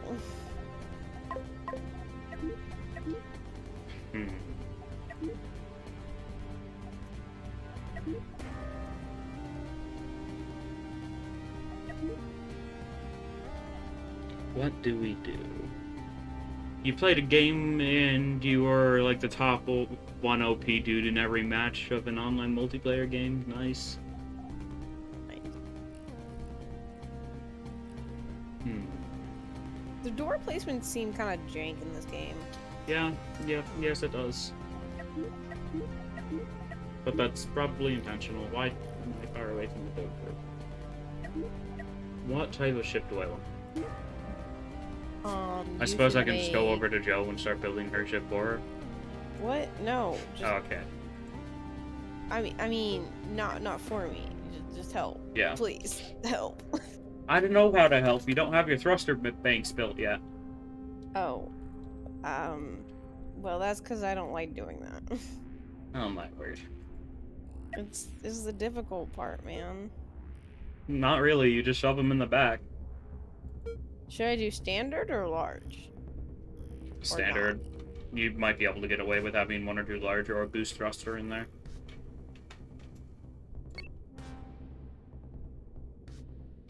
Speaker 1: Hmm. What do we do? You played a game and you were like the top 1 OP dude in every match of an online multiplayer game. Nice. Hmm.
Speaker 2: The door placements seem kind of jank in this game.
Speaker 1: Yeah, yes it does. But that's probably intentional. Why am I far away from the door? What type of ship do I want? I
Speaker 2: you
Speaker 1: suppose I
Speaker 2: should
Speaker 1: can just go
Speaker 2: make-
Speaker 1: over to Joe and start building her ship for her.
Speaker 2: What? No. Just
Speaker 1: Oh, okay.
Speaker 2: I mean, not for me. Just help.
Speaker 1: Yeah.
Speaker 2: Please help.
Speaker 1: I don't know how to help. You don't have your thruster banks built yet.
Speaker 2: Oh, well, that's because I don't like doing that.
Speaker 1: Oh my word.
Speaker 2: This is the difficult part, man.
Speaker 1: Not really. You just shove them in the back.
Speaker 2: Should I do standard or large?
Speaker 1: Standard. You might be able to get away with having one or two large or a boost thruster in there.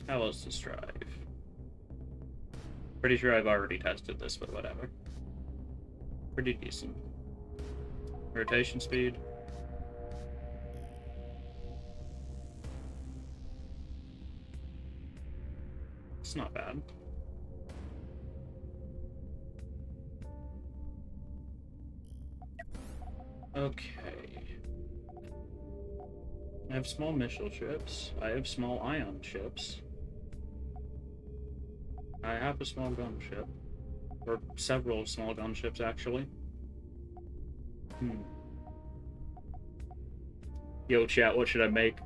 Speaker 1: How else to strive? Pretty sure I've already tested this, but whatever. Pretty decent. Rotation speed. It's not bad. Okay. I have small missile ships. I have small ion ships. I have a small gunship. Or several small gunships, actually. Yo, chat, what should I make?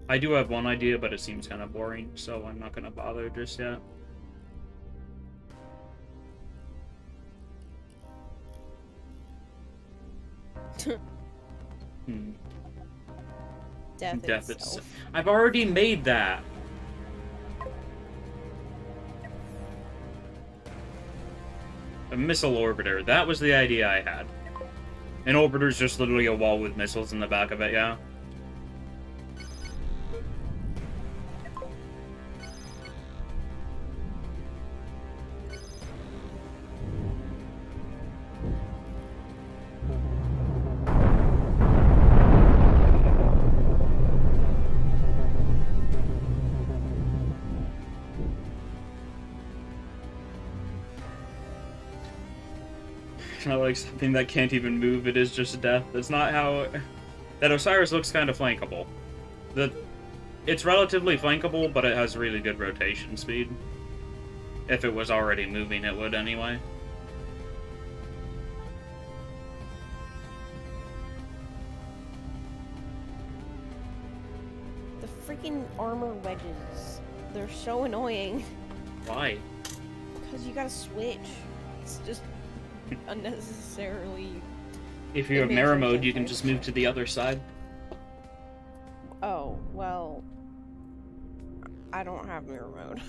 Speaker 1: I do have one idea, but it seems kind of boring, so I'm not going to bother just yet.
Speaker 2: Death itself.
Speaker 1: I've already made that. A missile orbiter. That was the idea I had. An orbiter's just literally a wall with missiles in the back of it, yeah. Not like something that can't even move, it is just death. That's not how... That Osiris looks kind of flankable. It's relatively flankable, but it has really good rotation speed. If it was already moving, it would anyway.
Speaker 2: The freaking armor wedges. They're so annoying.
Speaker 1: Why?
Speaker 2: Because you gotta switch. It's just unnecessarily...
Speaker 1: If you have mirror mode, you can just move to the other side.
Speaker 2: Oh, well... I don't have mirror mode.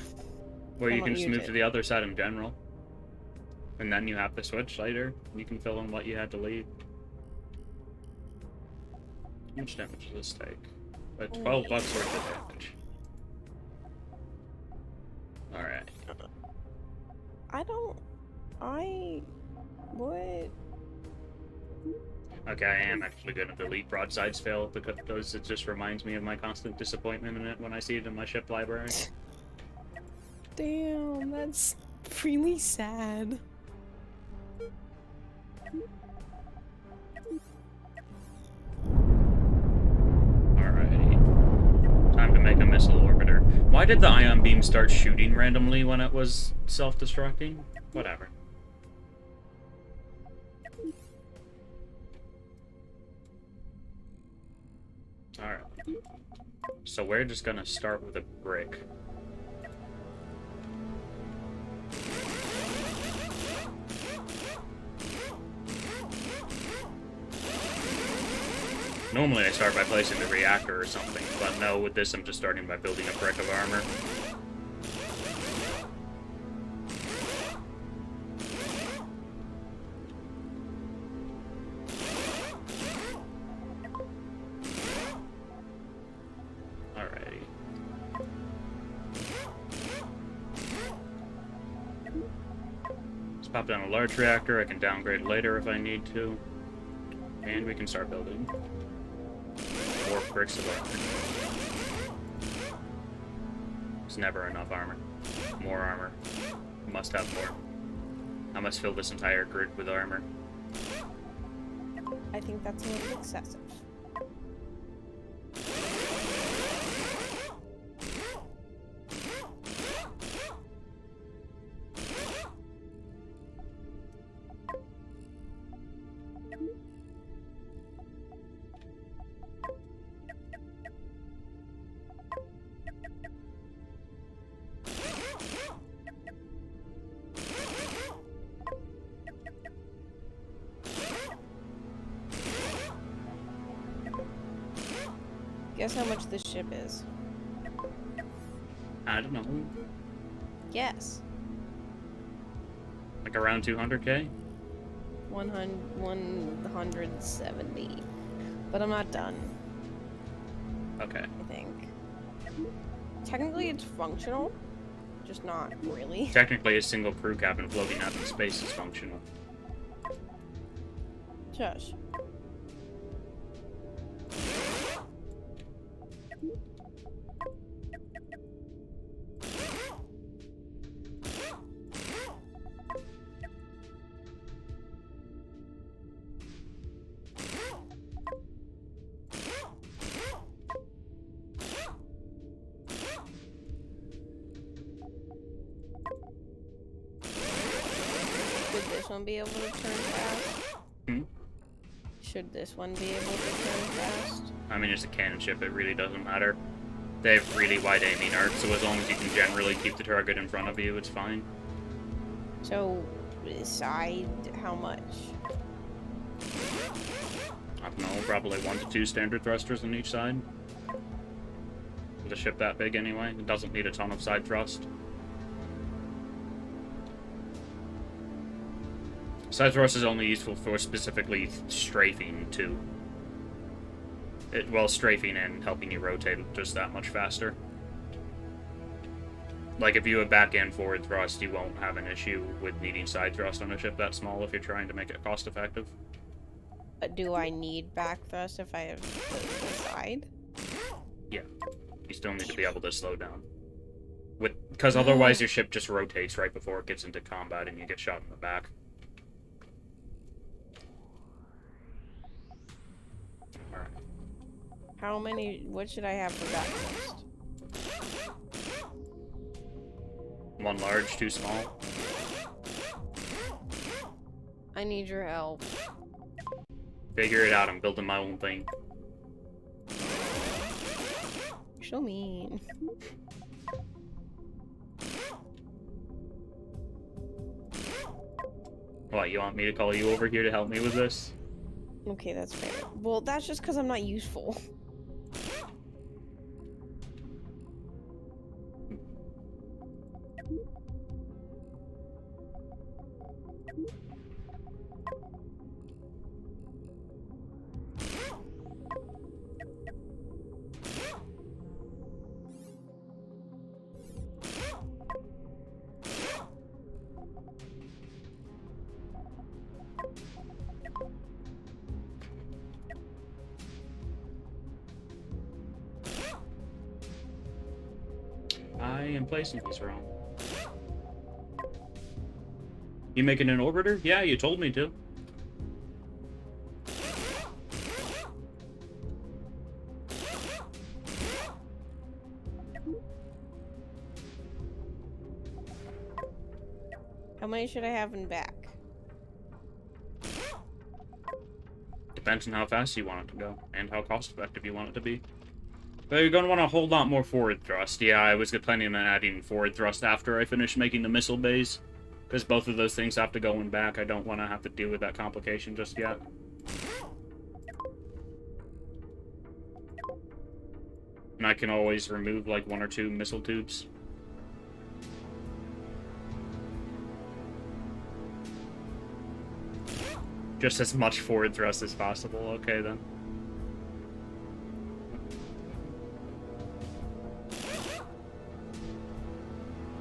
Speaker 1: Or you can just move to the other side in general. And then you have to switch later. You can fill in what you had to leave. How much damage does this take? 12 bucks worth of damage. Alright.
Speaker 2: What?
Speaker 1: Okay, I am actually going to delete broadsides fail because it just reminds me of my constant disappointment in it when I see it in my ship library.
Speaker 2: Damn, that's really sad.
Speaker 1: Alrighty. Time to make a missile orbiter. Why did the ion beam start shooting randomly when it was self-destructing? Whatever. Alright. So we're just gonna start with a brick. Normally I start by placing the reactor or something, but no, with this I'm just starting by building a brick of armor. Alrighty. Let's pop down a large reactor. I can downgrade later if I need to. And we can start building more bricks of armor. There's never enough armor. More armor. Must have more. I must fill this entire grid with armor.
Speaker 2: I think that's a little excessive. Guess how much this ship is?
Speaker 1: I don't know.
Speaker 2: Yes.
Speaker 1: Like around 200K?
Speaker 2: 170. But I'm not done,
Speaker 1: Okay.
Speaker 2: I think. Technically it's functional, just not really.
Speaker 1: Technically, a single crew cabin floating out in space is functional.
Speaker 2: Shush. Should this one be able to turn fast?
Speaker 1: Hmm?
Speaker 2: Should this one be able to turn fast?
Speaker 1: I mean, it's a cannon ship, it really doesn't matter. They have really wide aiming arcs, so as long as you can generally keep the target in front of you, it's fine.
Speaker 2: So, side, how much?
Speaker 1: I don't know, probably 1 to 2 standard thrusters on each side. With a ship that big anyway, it doesn't need a ton of side thrust. Side thrust is only useful for specifically strafing too. Well, strafing and helping you rotate just that much faster. Like if you have back and forward thrust, you won't have an issue with needing side thrust on a ship that small if you're trying to make it cost effective.
Speaker 2: But do I need back thrust if I have the side?
Speaker 1: Yeah, you still need to be able to slow down. Because otherwise your ship just rotates right before it gets into combat and you get shot in the back. Alright.
Speaker 2: How many, what should I have for back thrust?
Speaker 1: 1 large, 2 small.
Speaker 2: I need your help.
Speaker 1: Figure it out, I'm building my own thing.
Speaker 2: You're so mean.
Speaker 1: What, you want me to call you over here to help me with this?
Speaker 2: Okay, that's fair. Well, that's just because I'm not useful.
Speaker 1: I am placing these wrong. You making an orbiter? Yeah, you told me to.
Speaker 2: How many should I have in back?
Speaker 1: Depends on how fast you want it to go, and how cost-effective you want it to be. But you're going to want a whole lot more forward thrust. Yeah, I was planning on adding forward thrust after I finish making the missile bays. Because both of those things have to go in back. I don't want to have to deal with that complication just yet. And I can always remove, like, 1 or 2 missile tubes. Just as much forward thrust as possible. Okay, then.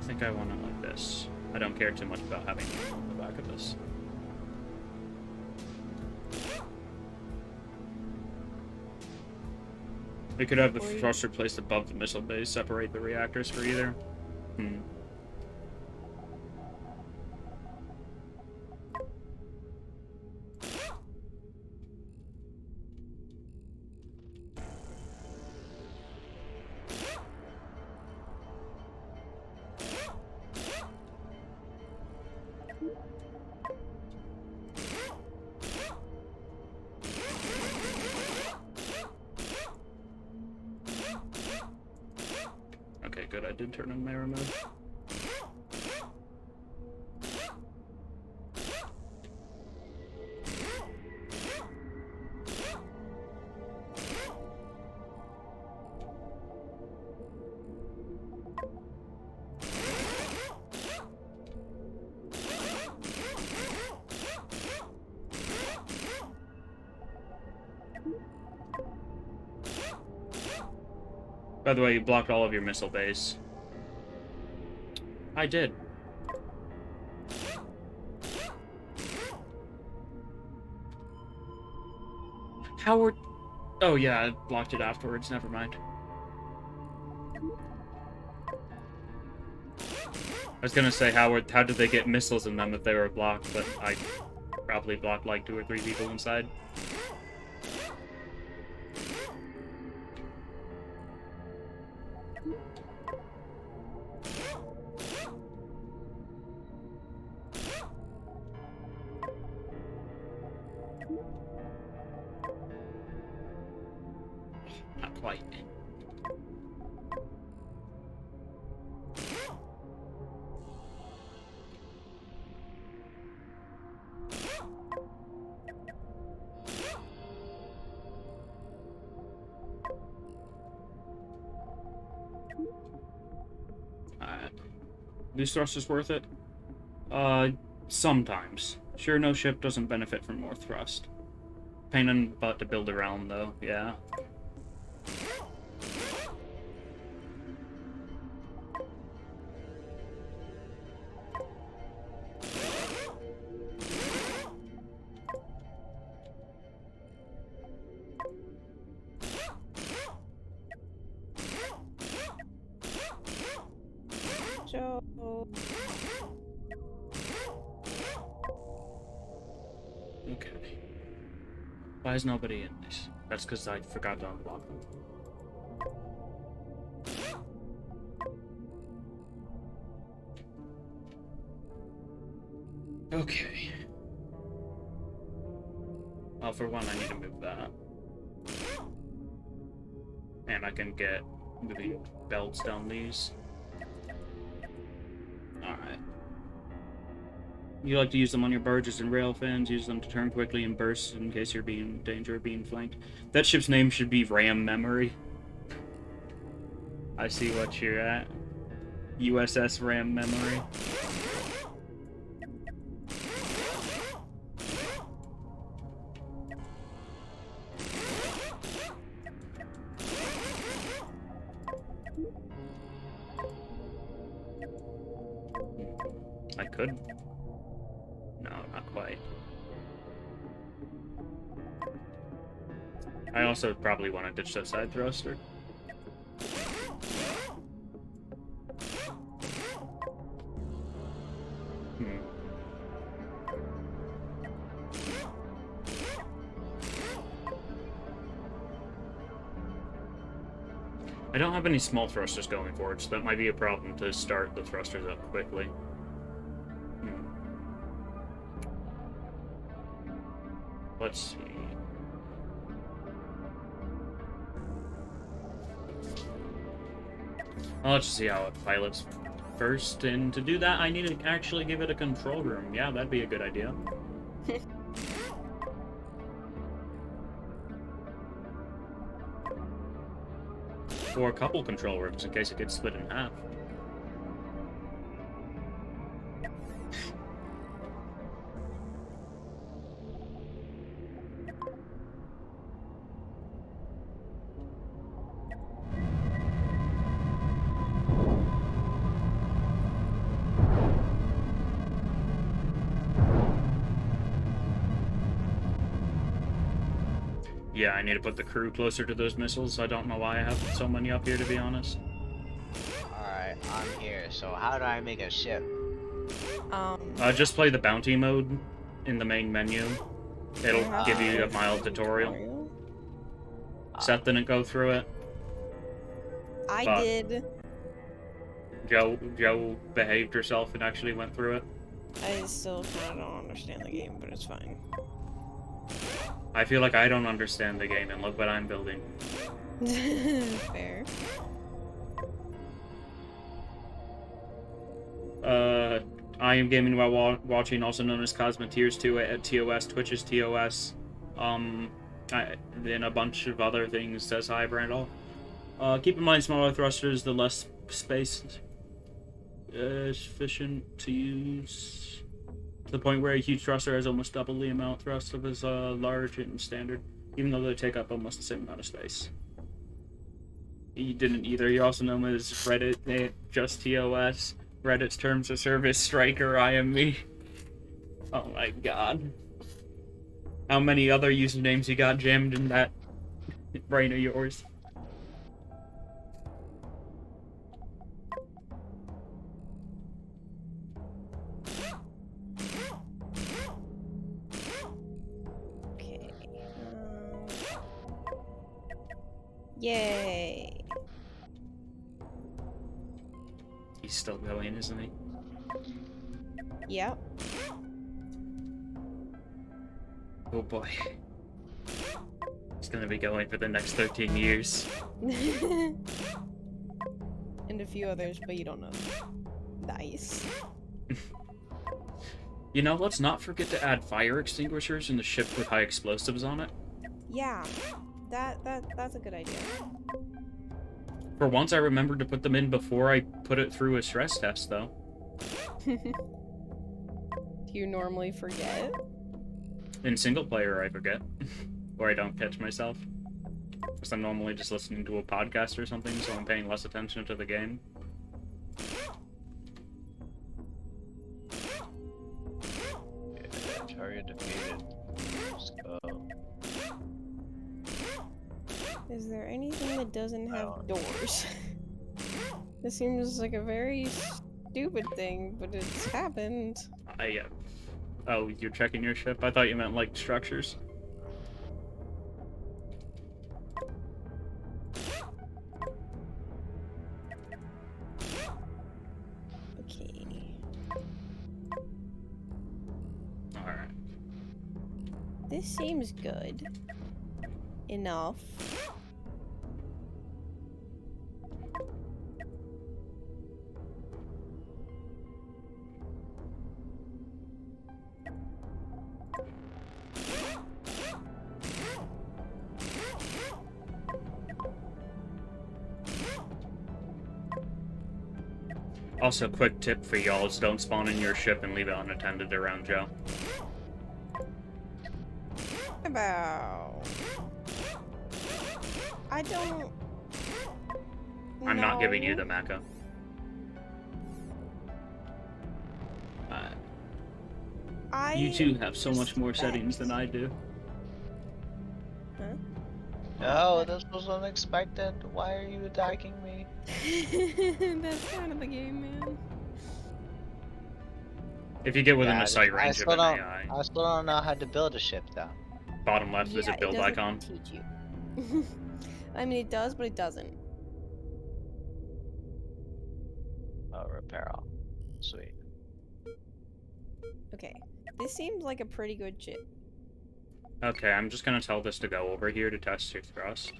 Speaker 1: I think I want it like this. I don't care too much about having it on the back of this. We could have the thruster placed above the missile base, separate the reactors for either. Okay, good. I did turn on mirror mode. By the way, you blocked all of your missile bays. I did. Howard... Oh yeah, I blocked it afterwards, never mind. I was gonna say, how did they get missiles in them if they were blocked, but I probably blocked like 2 or 3 people inside. Not quite. These thrusters worth it? Sometimes. Sure, no ship doesn't benefit from more thrust. Pain in the butt to build around, though, yeah.
Speaker 2: So...
Speaker 1: Okay. Why is nobody in this? That's because I forgot to unblock them. Okay. Well, for one, I need to move that. And I can get moving belts down these. Alright. You like to use them on your barges and rail fins, use them to turn quickly and burst in case you're in danger of being flanked. That ship's name should be Ram Memory. I see what you're at. USS Ram Memory. I could. No, not quite. I also probably want to ditch that side thruster. I don't have any small thrusters going forward, so that might be a problem to start the thrusters up quickly. Let's see. Well, let's just see how it pilots first, and to do that, I need to actually give it a control room. Yeah, that'd be a good idea. Or a couple control rooms in case it gets split in half. Yeah, I need to put the crew closer to those missiles. I don't know why I have so many up here, to be honest.
Speaker 3: Alright, I'm here. So how do I make a ship?
Speaker 1: Just play the bounty mode in the main menu. It'll give you a mild tutorial. Seth didn't go through it.
Speaker 2: I did.
Speaker 1: Joe behaved herself and actually went through it.
Speaker 2: I still kind of don't understand the game, but it's fine.
Speaker 1: I feel like I don't understand the game, and look what I'm building.
Speaker 2: Fair.
Speaker 1: I am gaming while watching, also known as Cosmoteers 2 at TOS, Twitch's TOS, and a bunch of other things, says hi, Brandall. Keep in mind, smaller thrusters, the less space efficient to use, to the point where a huge thruster has almost double the amount of thrust of his large and standard, even though they take up almost the same amount of space. He didn't either. You also know him as Reddit, just TOS, Reddit's Terms of Service, Striker, I am me. Oh my god. How many other usernames you got jammed in that brain of yours?
Speaker 2: Okay. Yay.
Speaker 1: He's still going, isn't he?
Speaker 2: Yep.
Speaker 1: Oh boy. He's gonna be going for the next 13 years.
Speaker 2: And a few others, but you don't know. Nice.
Speaker 1: You know, let's not forget to add fire extinguishers in the ship with high explosives on it.
Speaker 2: Yeah. That's a good idea.
Speaker 1: For once, I remembered to put them in before I put it through a stress test, though.
Speaker 2: Do you normally forget?
Speaker 1: In single player, I forget. Or I don't catch myself. Because I'm normally just listening to a podcast or something, so I'm paying less attention to the game.
Speaker 3: Yeah, target defeated. Let's go.
Speaker 2: Is there anything that doesn't have
Speaker 3: Oh.
Speaker 2: doors? This seems like a very stupid thing, but it's happened.
Speaker 1: Oh, you're checking your ship? I thought you meant, like, structures.
Speaker 2: Okay.
Speaker 1: Alright.
Speaker 2: This seems good. Enough.
Speaker 1: Also, quick tip for y'all is don't spawn in your ship and leave it unattended around Joe.
Speaker 2: About. I don't.
Speaker 1: I'm not giving you
Speaker 2: know.
Speaker 1: the Mecca. You two have so much more settings than I do.
Speaker 2: Huh?
Speaker 3: No, this was unexpected. Why are you attacking me?
Speaker 2: That's kind of the game, man.
Speaker 1: If you get within
Speaker 3: Yeah,
Speaker 1: a sight
Speaker 3: I
Speaker 1: range of
Speaker 3: still
Speaker 1: an
Speaker 3: don't.
Speaker 1: AI,
Speaker 3: I still don't know how to build a ship, though.
Speaker 1: bottom left is a
Speaker 2: Yeah, it
Speaker 1: build
Speaker 2: doesn't
Speaker 1: icon.
Speaker 2: teach you. I mean, it does, but it doesn't.
Speaker 3: Oh, repair all. Sweet.
Speaker 2: Okay, this seems like a pretty good chip.
Speaker 1: Okay, I'm just gonna tell this to go over here to test your thrust.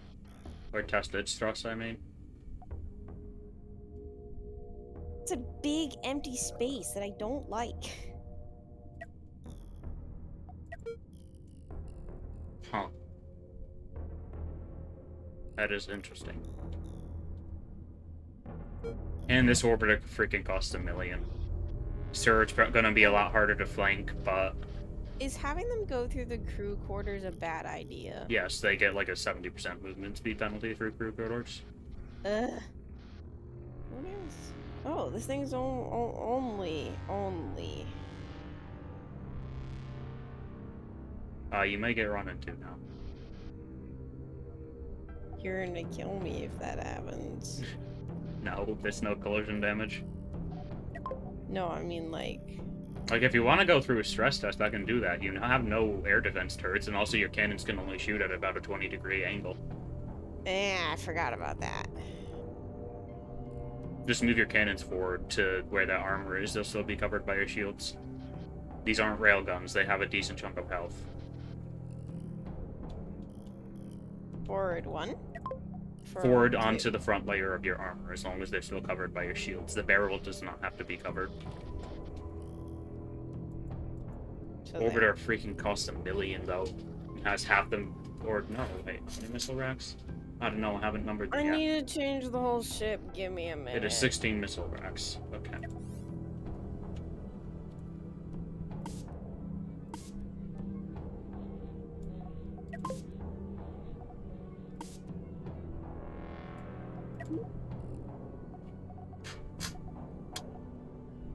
Speaker 1: Or test its thrust, I mean.
Speaker 2: It's a big empty space that I don't like.
Speaker 1: Huh. That is interesting. And this orbiter freaking costs $1 million. Sure, it's gonna be a lot harder to flank, but
Speaker 2: Is having them go through the crew quarters a bad idea?
Speaker 1: yes, they get like a 70% movement speed penalty through crew corridors.
Speaker 2: Ugh. What else? Oh, this thing's only.
Speaker 1: You may get run into now.
Speaker 2: You're gonna kill me if that happens.
Speaker 1: No, there's no collision damage.
Speaker 2: No, I mean like.
Speaker 1: Like, if you want to go through a stress test, I can do that. You have no air defense turrets, and also your cannons can only shoot at about a 20-degree angle.
Speaker 2: I forgot about that.
Speaker 1: Just move your cannons forward to where that armor is. They'll still be covered by your shields. These aren't railguns. They have a decent chunk of health.
Speaker 2: Forward one.
Speaker 1: Forward onto the front layer of your armor, as long as they're still covered by your shields. The barrel does not have to be covered.
Speaker 2: So
Speaker 1: Orbiter freaking costs $1 million, though. It has half them, or no, wait, how many missile racks? I don't know, I haven't numbered them
Speaker 2: I
Speaker 1: yet.
Speaker 2: need to change the whole ship. Give me a minute.
Speaker 1: It is 16 missile racks. Okay.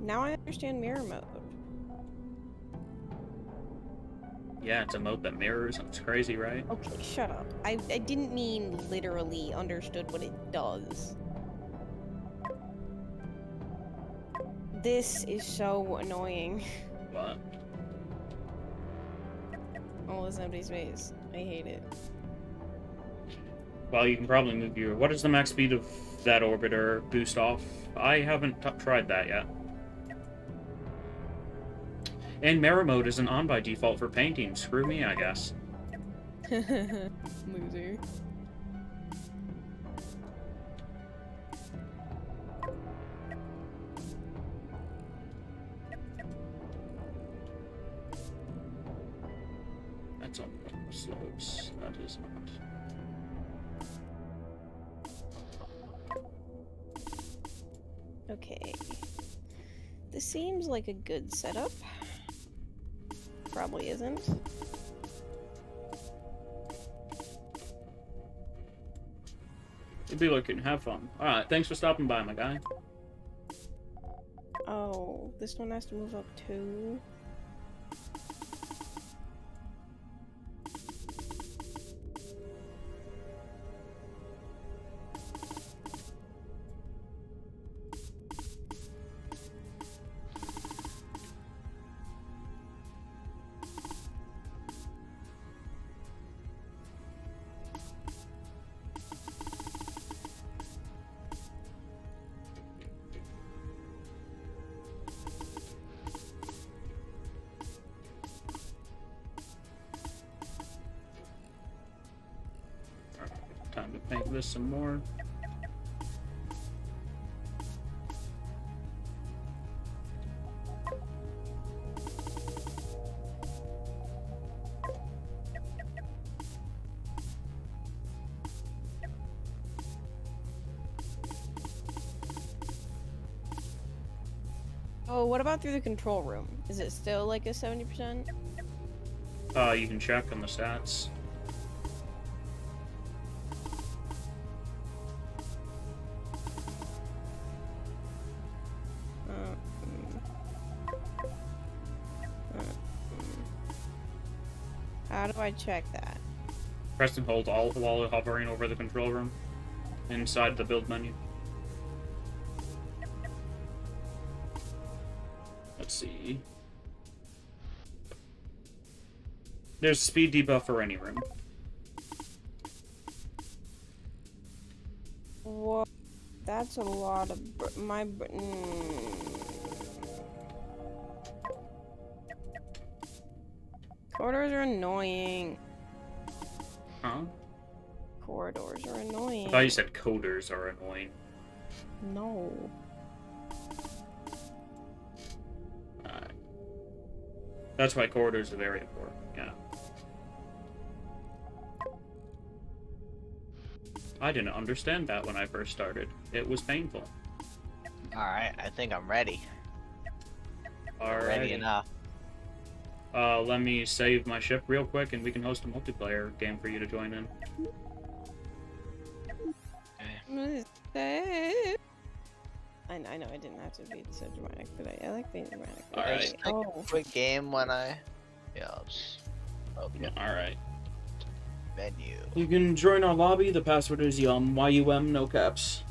Speaker 2: Now I understand mirror mode.
Speaker 1: Yeah, it's a mode that mirrors. It's crazy, right?
Speaker 2: Okay, shut up. I didn't mean literally understood what it does. This is so annoying.
Speaker 1: But
Speaker 2: All this empty space. I hate it.
Speaker 1: well, you can probably move your. What is the max speed of that orbiter boost off? I haven't tried that yet. And mirror mode isn't on by default for painting. Screw me, I guess.
Speaker 2: Loser.
Speaker 1: That's on the slopes. That is not.
Speaker 2: Okay. This seems like a good setup. Probably isn't.
Speaker 1: You'll be looking. Have fun. Alright, thanks for stopping by, my guy.
Speaker 2: Oh, this one has to move up too.
Speaker 1: Time to paint this some more.
Speaker 2: Oh, what about through the control room? Is it still like a 70%?
Speaker 1: You can check on the stats.
Speaker 2: How do I check that?
Speaker 1: Press and hold Alt while hovering over the control room inside the build menu. Let's see. There's speed debuff for any room.
Speaker 2: Whoa, that's a lot of Corridors are annoying.
Speaker 1: Huh?
Speaker 2: Corridors are annoying.
Speaker 1: I thought you said coders are annoying.
Speaker 2: No.
Speaker 1: Alright. That's why corridors are very important, yeah. I didn't understand that when I first started. It was painful.
Speaker 3: Alright, I think I'm ready.
Speaker 1: Alright.
Speaker 3: Ready enough.
Speaker 1: Let me save my ship real quick and we can host a multiplayer game for you to join in.
Speaker 2: I know I didn't have to be so dramatic, but I like being dramatic.
Speaker 1: Alright.
Speaker 3: Just like a quick game when I... Yeah, I'll just... Okay.
Speaker 1: Alright.
Speaker 3: Menu.
Speaker 1: You can join our lobby. The password is YUM, no caps.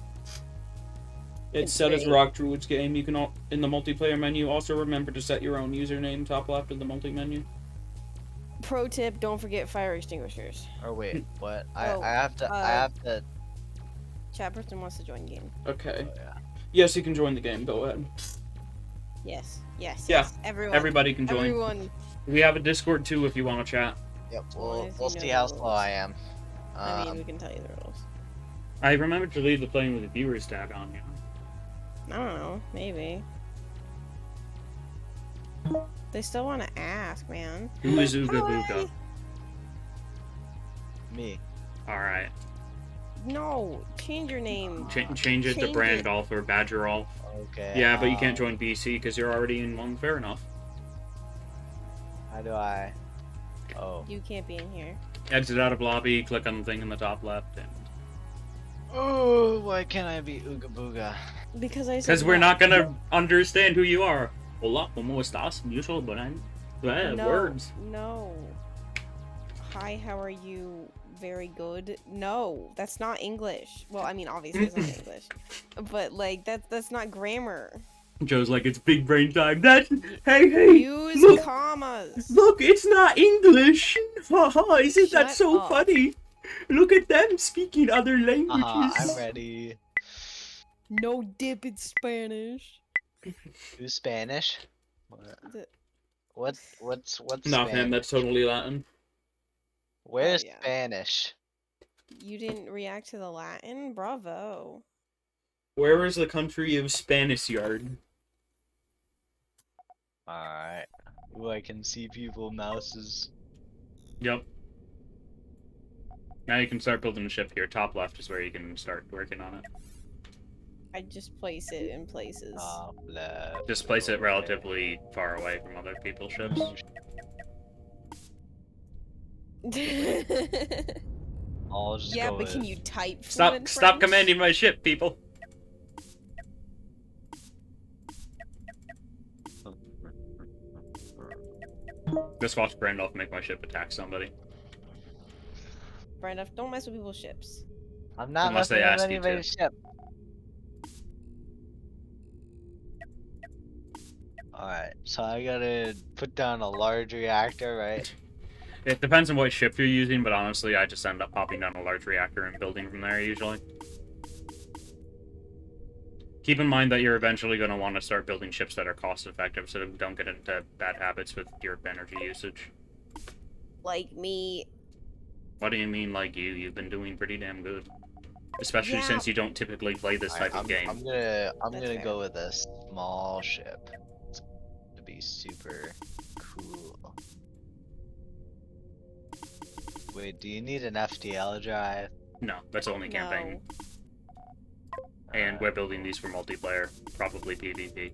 Speaker 1: It's set as a Rock Druids game. You can, in the multiplayer menu, also remember to set your own username top left of the multi-menu.
Speaker 2: Pro tip, don't forget fire extinguishers.
Speaker 3: Or wait, what?
Speaker 2: Oh,
Speaker 3: I have to...
Speaker 2: Chat person wants to join game.
Speaker 1: Okay.
Speaker 3: Oh, yeah.
Speaker 1: Yes, you can join the game. Go ahead.
Speaker 2: Yes.
Speaker 1: Yeah.
Speaker 2: Yes. Everyone.
Speaker 1: Everybody can join.
Speaker 2: Everyone.
Speaker 1: We have a Discord too if you want to chat.
Speaker 3: Yep,
Speaker 2: Well, if
Speaker 3: we'll
Speaker 2: you know
Speaker 3: see
Speaker 2: the
Speaker 3: how
Speaker 2: rules.
Speaker 3: slow I am.
Speaker 2: I mean, we can tell you the rules.
Speaker 1: I remember to leave the playing with the viewers tag on, yeah.
Speaker 2: I don't know. Maybe. They still want to ask, man.
Speaker 1: Who is Ooga Booga?
Speaker 3: Me.
Speaker 1: Alright.
Speaker 2: No, change your name.
Speaker 1: Change it to
Speaker 2: Change
Speaker 1: Brandolph or Badgerolf.
Speaker 3: Okay.
Speaker 1: Yeah, but you can't join BC because you're already in one. Fair enough.
Speaker 3: How do I... Oh.
Speaker 2: You can't be in here.
Speaker 1: Exit out of lobby, click on the thing in the top left, and
Speaker 3: Oh, why can't I be Ooga Booga?
Speaker 2: Because I said
Speaker 1: Because we're
Speaker 2: no.
Speaker 1: not gonna understand who you are. Hola, ¿cómo estás? Usual, but I'm...
Speaker 2: No,
Speaker 1: words.
Speaker 2: no. Hi, how are you? Very good. No, that's not English. Well, I mean, obviously it's not English, but like that's not grammar.
Speaker 1: Joe's like, it's big brain time. That's...
Speaker 2: Y-
Speaker 1: Hey,
Speaker 2: Use
Speaker 1: look!
Speaker 2: commas.
Speaker 1: Look, it's not English! Haha, isn't that
Speaker 2: Shut
Speaker 1: so
Speaker 2: up.
Speaker 1: funny? Look at them speaking other languages.
Speaker 3: I'm ready.
Speaker 2: No dip in Spanish.
Speaker 3: Who's Spanish?
Speaker 2: The-
Speaker 3: What's
Speaker 1: Nah, fam,
Speaker 3: Spanish?
Speaker 1: that's totally Latin.
Speaker 3: Where's
Speaker 2: yeah.
Speaker 3: Spanish?
Speaker 2: You didn't react to the Latin? Bravo.
Speaker 1: Where is the country of Spanish yard?
Speaker 3: Alright. Ooh, I can see people mouses.
Speaker 1: Yep. Now you can start building a ship here. Top left is where you can start working on it.
Speaker 2: I just place it in places.
Speaker 3: Top left.
Speaker 1: Just place it
Speaker 3: over
Speaker 1: relatively far away from other people's ships.
Speaker 3: I'll just
Speaker 2: yeah,
Speaker 3: go
Speaker 2: but can
Speaker 3: with-
Speaker 2: you type
Speaker 1: Stop
Speaker 2: fluent
Speaker 1: stop
Speaker 2: French?
Speaker 1: commanding my ship, people. Just watch Brandolph make my ship attack somebody.
Speaker 2: Brandon, don't mess with people's ships.
Speaker 3: I'm not
Speaker 1: Unless they
Speaker 3: messing with
Speaker 1: ask you to.
Speaker 3: anybody's ship. Alright, so I gotta put down a large reactor, right?
Speaker 1: It depends on what ship you're using, but honestly, I just end up popping down a large reactor and building from there, usually. Keep in mind that you're eventually going to want to start building ships that are cost-effective, so don't get into bad habits with your energy usage.
Speaker 2: Like me.
Speaker 1: What do you mean, like you? You've been doing pretty damn good. Especially
Speaker 2: Yeah.
Speaker 1: since you don't typically play this type of game.
Speaker 3: I'm gonna
Speaker 2: That's fair.
Speaker 3: go with a small ship. It's to be super cool. Wait, do you need an FTL drive?
Speaker 1: No, that's only campaign.
Speaker 2: No.
Speaker 1: And we're building these for multiplayer, probably PvP.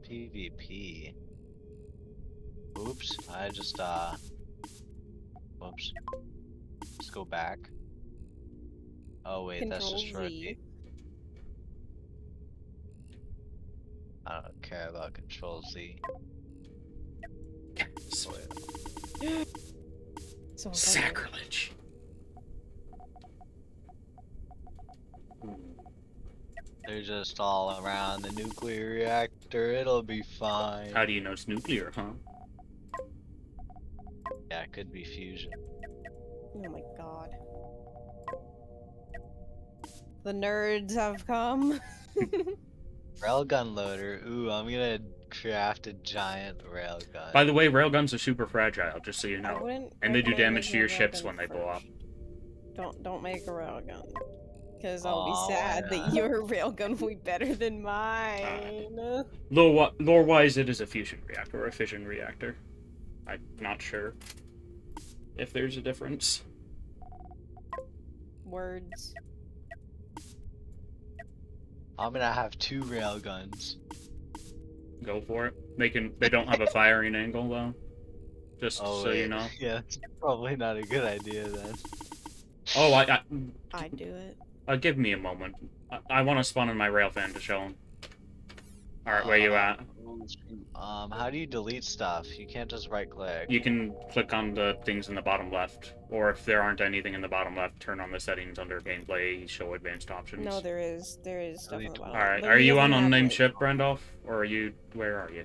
Speaker 3: PvP. Oops, I just whoops. Let's go back. Oh wait, that's just for
Speaker 2: Control-Z.
Speaker 3: I don't care about Control Z.
Speaker 2: So
Speaker 1: Sacrilege.
Speaker 3: They're just all around the nuclear reactor. It'll be fine.
Speaker 1: How do you know it's nuclear, huh?
Speaker 3: Yeah, it could be fusion.
Speaker 2: Oh my god. The nerds have come.
Speaker 3: Railgun loader. Ooh, I'm gonna craft a giant railgun.
Speaker 1: By the way, railguns are super fragile, just so you
Speaker 2: I
Speaker 1: know.
Speaker 2: wouldn't
Speaker 1: And they do
Speaker 2: recommend
Speaker 1: damage to
Speaker 2: making a
Speaker 1: your ships
Speaker 2: railgun
Speaker 1: when they blow up.
Speaker 2: first. Don't make a railgun. Because I'll be
Speaker 3: Aw, why
Speaker 2: sad that
Speaker 3: not?
Speaker 2: your railgun will be better than mine.
Speaker 1: Lore-wise, it is a fusion reactor or a fission reactor. I'm not sure if there's a difference.
Speaker 2: Words.
Speaker 3: I'm gonna have 2 railguns.
Speaker 1: Go for it. They don't have a firing angle though. Just
Speaker 3: Oh,
Speaker 1: so you
Speaker 3: wait.
Speaker 1: know.
Speaker 3: Yeah, it's probably not a good idea then.
Speaker 1: Oh,
Speaker 2: I'd do it.
Speaker 1: give me a moment. I want to spawn in my railfan to show him. Alright, where you at?
Speaker 3: How do you delete stuff? You can't just right click.
Speaker 1: You can click on the things in the bottom left, or if there aren't anything in the bottom left, turn on the settings under gameplay, show advanced options.
Speaker 2: No, there is stuff on the bottom.
Speaker 1: Alright,
Speaker 2: But
Speaker 1: are
Speaker 2: he
Speaker 1: you on
Speaker 2: doesn't have,
Speaker 1: unnamed
Speaker 2: like-
Speaker 1: ship, Brandolph? Or are you, where are you?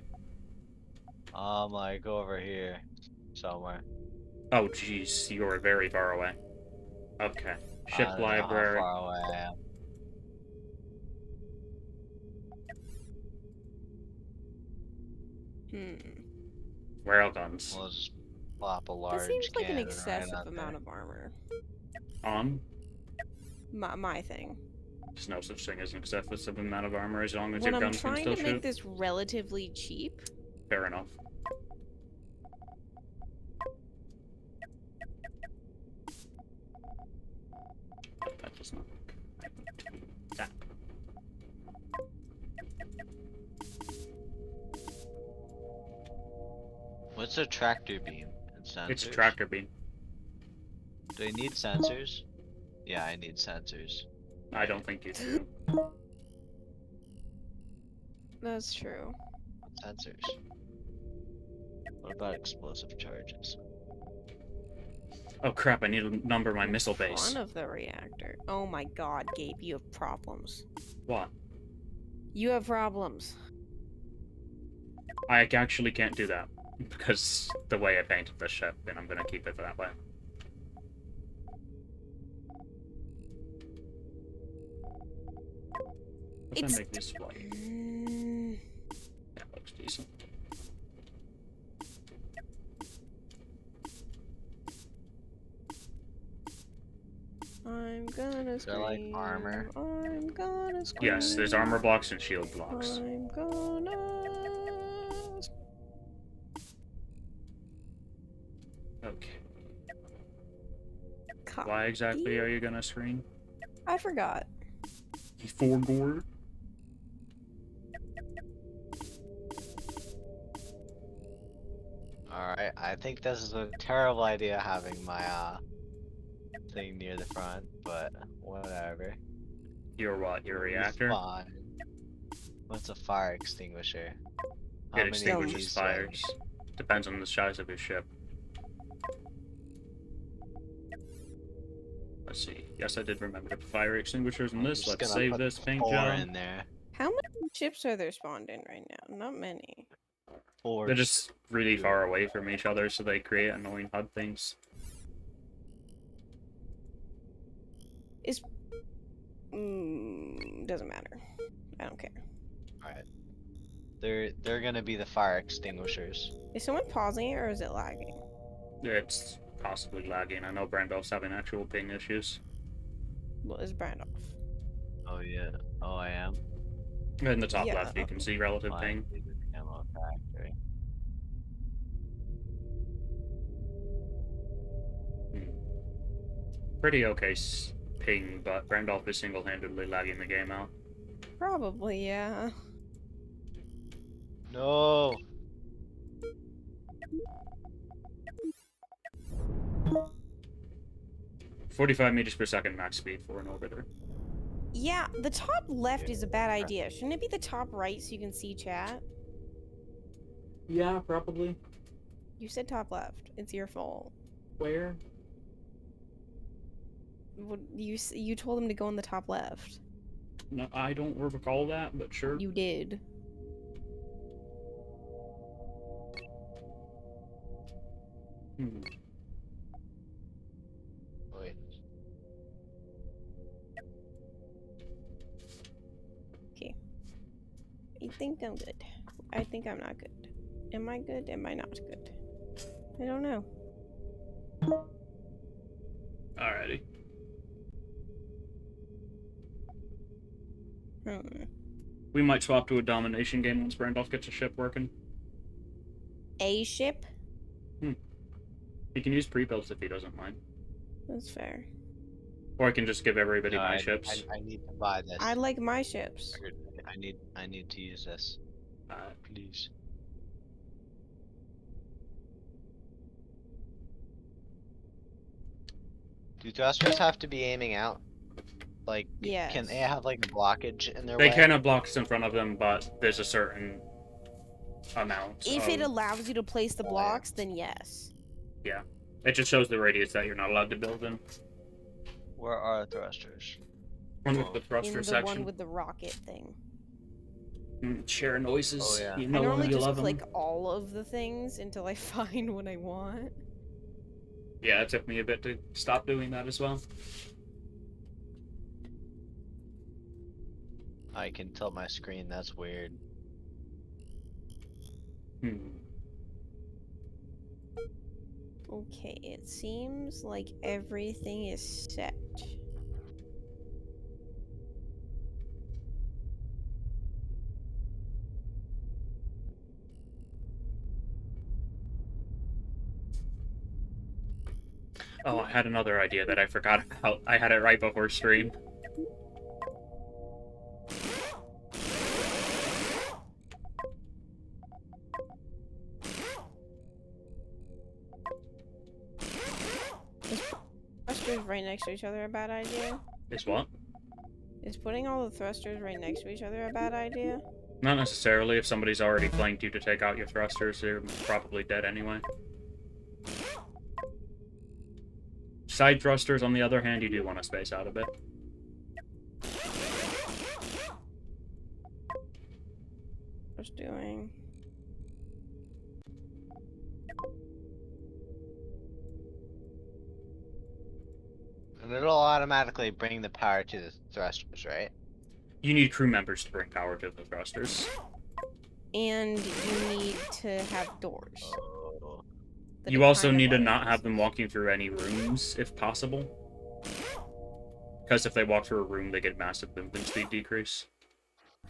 Speaker 3: Like over here somewhere.
Speaker 1: Oh jeez, you are very far away. Okay, ship
Speaker 3: I don't know
Speaker 1: library.
Speaker 3: how far away I am.
Speaker 1: Railguns.
Speaker 3: We'll just plop a large
Speaker 2: That seems like an
Speaker 3: cannon
Speaker 2: excessive
Speaker 3: right on
Speaker 2: amount
Speaker 3: there.
Speaker 2: of armor.
Speaker 1: On?
Speaker 2: My thing.
Speaker 1: There's no such thing as an excessive amount of armor as long as
Speaker 2: When
Speaker 1: your
Speaker 2: I'm
Speaker 1: guns can
Speaker 2: trying
Speaker 1: still
Speaker 2: to
Speaker 1: shoot.
Speaker 2: make this relatively cheap,
Speaker 1: Fair enough. That does not work. That.
Speaker 3: What's a tractor beam?
Speaker 1: It's a tractor beam.
Speaker 3: Do I need sensors? Yeah, I need sensors.
Speaker 1: I don't think you do.
Speaker 2: That's true.
Speaker 3: Sensors. What about explosive charges?
Speaker 1: Oh crap, I need to number my
Speaker 2: In
Speaker 1: missile base.
Speaker 2: front of the reactor. Oh my god, Gabe, you have problems.
Speaker 1: What?
Speaker 2: You have problems.
Speaker 1: I actually can't do that. Because the way I painted the ship, and I'm gonna keep it that way. If I
Speaker 2: It's-
Speaker 1: make this white,
Speaker 2: Mm,
Speaker 1: that looks decent.
Speaker 2: I'm gonna
Speaker 3: Is there, like,
Speaker 2: scream.
Speaker 3: armor?
Speaker 2: I'm gonna scream.
Speaker 1: Yes, there's armor blocks and shield blocks.
Speaker 2: I'm gonna.
Speaker 1: Okay.
Speaker 2: Copy.
Speaker 1: Why exactly are you gonna screen?
Speaker 2: I forgot.
Speaker 1: For gore?
Speaker 3: Alright, I think this is a terrible idea having my thing near the front, but whatever.
Speaker 1: Your what? Your
Speaker 3: It's
Speaker 1: reactor?
Speaker 3: fine. What's a fire extinguisher? How
Speaker 1: It
Speaker 3: many of
Speaker 1: extinguishes
Speaker 3: these do I
Speaker 1: fires. Depends on the size of your ship. Let's see. Yes, I did remember to put fire extinguishers in
Speaker 3: I'm
Speaker 1: this.
Speaker 3: just
Speaker 1: Let's
Speaker 3: gonna
Speaker 1: save
Speaker 3: put
Speaker 1: this paint
Speaker 3: 4
Speaker 1: job.
Speaker 3: in there.
Speaker 2: How many ships are there spawned in right now? Not many.
Speaker 3: 4.
Speaker 1: They're just really far away from each other, so they create annoying HUD things.
Speaker 2: Doesn't matter. I don't care.
Speaker 3: Alright. They're gonna be the fire extinguishers.
Speaker 2: Is someone pausing it or is it lagging?
Speaker 1: It's possibly lagging. I know Brandolph's having actual ping issues.
Speaker 2: Well, is Brand off?
Speaker 3: Oh yeah. Oh, I am.
Speaker 1: In the top
Speaker 2: Yeah.
Speaker 1: left, you can see relative ping.
Speaker 3: Fine, the camo factory.
Speaker 1: Pretty okay ping, but Brandolph is single-handedly lagging the game out.
Speaker 2: Probably, yeah.
Speaker 3: No.
Speaker 1: 45 meters per second max speed for an orbiter.
Speaker 2: Yeah, the top left is a bad idea. Shouldn't it be the top right so you can see chat?
Speaker 1: Yeah, probably.
Speaker 2: You said top left. It's your fault.
Speaker 1: Where?
Speaker 2: You told him to go on the top left.
Speaker 1: No, I don't recall that, but sure.
Speaker 2: You did.
Speaker 1: Hmm.
Speaker 3: Wait.
Speaker 2: I think I'm good. I think I'm not good. Am I good? Am I not good? I don't know.
Speaker 1: Alrighty. We might swap to a domination game once Randolph gets a ship working.
Speaker 2: A ship?
Speaker 1: He can use pre-builds if he doesn't mind.
Speaker 2: That's fair.
Speaker 1: Or I can just give everybody
Speaker 3: No,
Speaker 1: my ships.
Speaker 3: I need to buy this.
Speaker 2: I like my ships.
Speaker 3: I need to use this. Please. Do thrusters have to be aiming out? Like,
Speaker 2: Yes.
Speaker 3: can they have like a blockage in their
Speaker 1: They
Speaker 3: way?
Speaker 1: can have blocks in front of them, but there's a certain amount.
Speaker 2: If it
Speaker 1: of-
Speaker 2: allows you to place the blocks, then yes.
Speaker 1: Yeah. It just shows the radius that you're not allowed to build in.
Speaker 3: Where are thrusters?
Speaker 1: One with the
Speaker 2: In
Speaker 1: thruster
Speaker 2: the
Speaker 1: section.
Speaker 2: one with the rocket thing.
Speaker 1: Share noises.
Speaker 3: Oh, yeah.
Speaker 1: You
Speaker 2: I
Speaker 1: know
Speaker 2: normally
Speaker 1: you
Speaker 2: just
Speaker 1: love them.
Speaker 2: click all of the things until I find what I want.
Speaker 1: Yeah, it took me a bit to stop doing that as well.
Speaker 3: I can tilt my screen, that's weird.
Speaker 2: Okay, it seems like everything is set.
Speaker 1: Oh, I had another idea that I forgot about. I had it right before stream.
Speaker 2: next to each other a bad idea?
Speaker 1: Is what?
Speaker 2: Is putting all the thrusters right next to each other a bad idea?
Speaker 1: Not necessarily. If somebody's already flanked you to take out your thrusters, they're probably dead anyway. Side thrusters, on the other hand, you do want to space out a bit.
Speaker 2: Just doing.
Speaker 3: And it'll automatically bring the power to the thrusters, right?
Speaker 1: You need crew members to bring power to the thrusters.
Speaker 2: And you need to have doors.
Speaker 3: Oh.
Speaker 2: that
Speaker 1: You
Speaker 2: it
Speaker 1: also
Speaker 2: kind of
Speaker 1: need to
Speaker 2: already
Speaker 1: not
Speaker 2: has.
Speaker 1: have them walking through any rooms, if possible. Because if they walk through a room, they get massive movement speed decrease.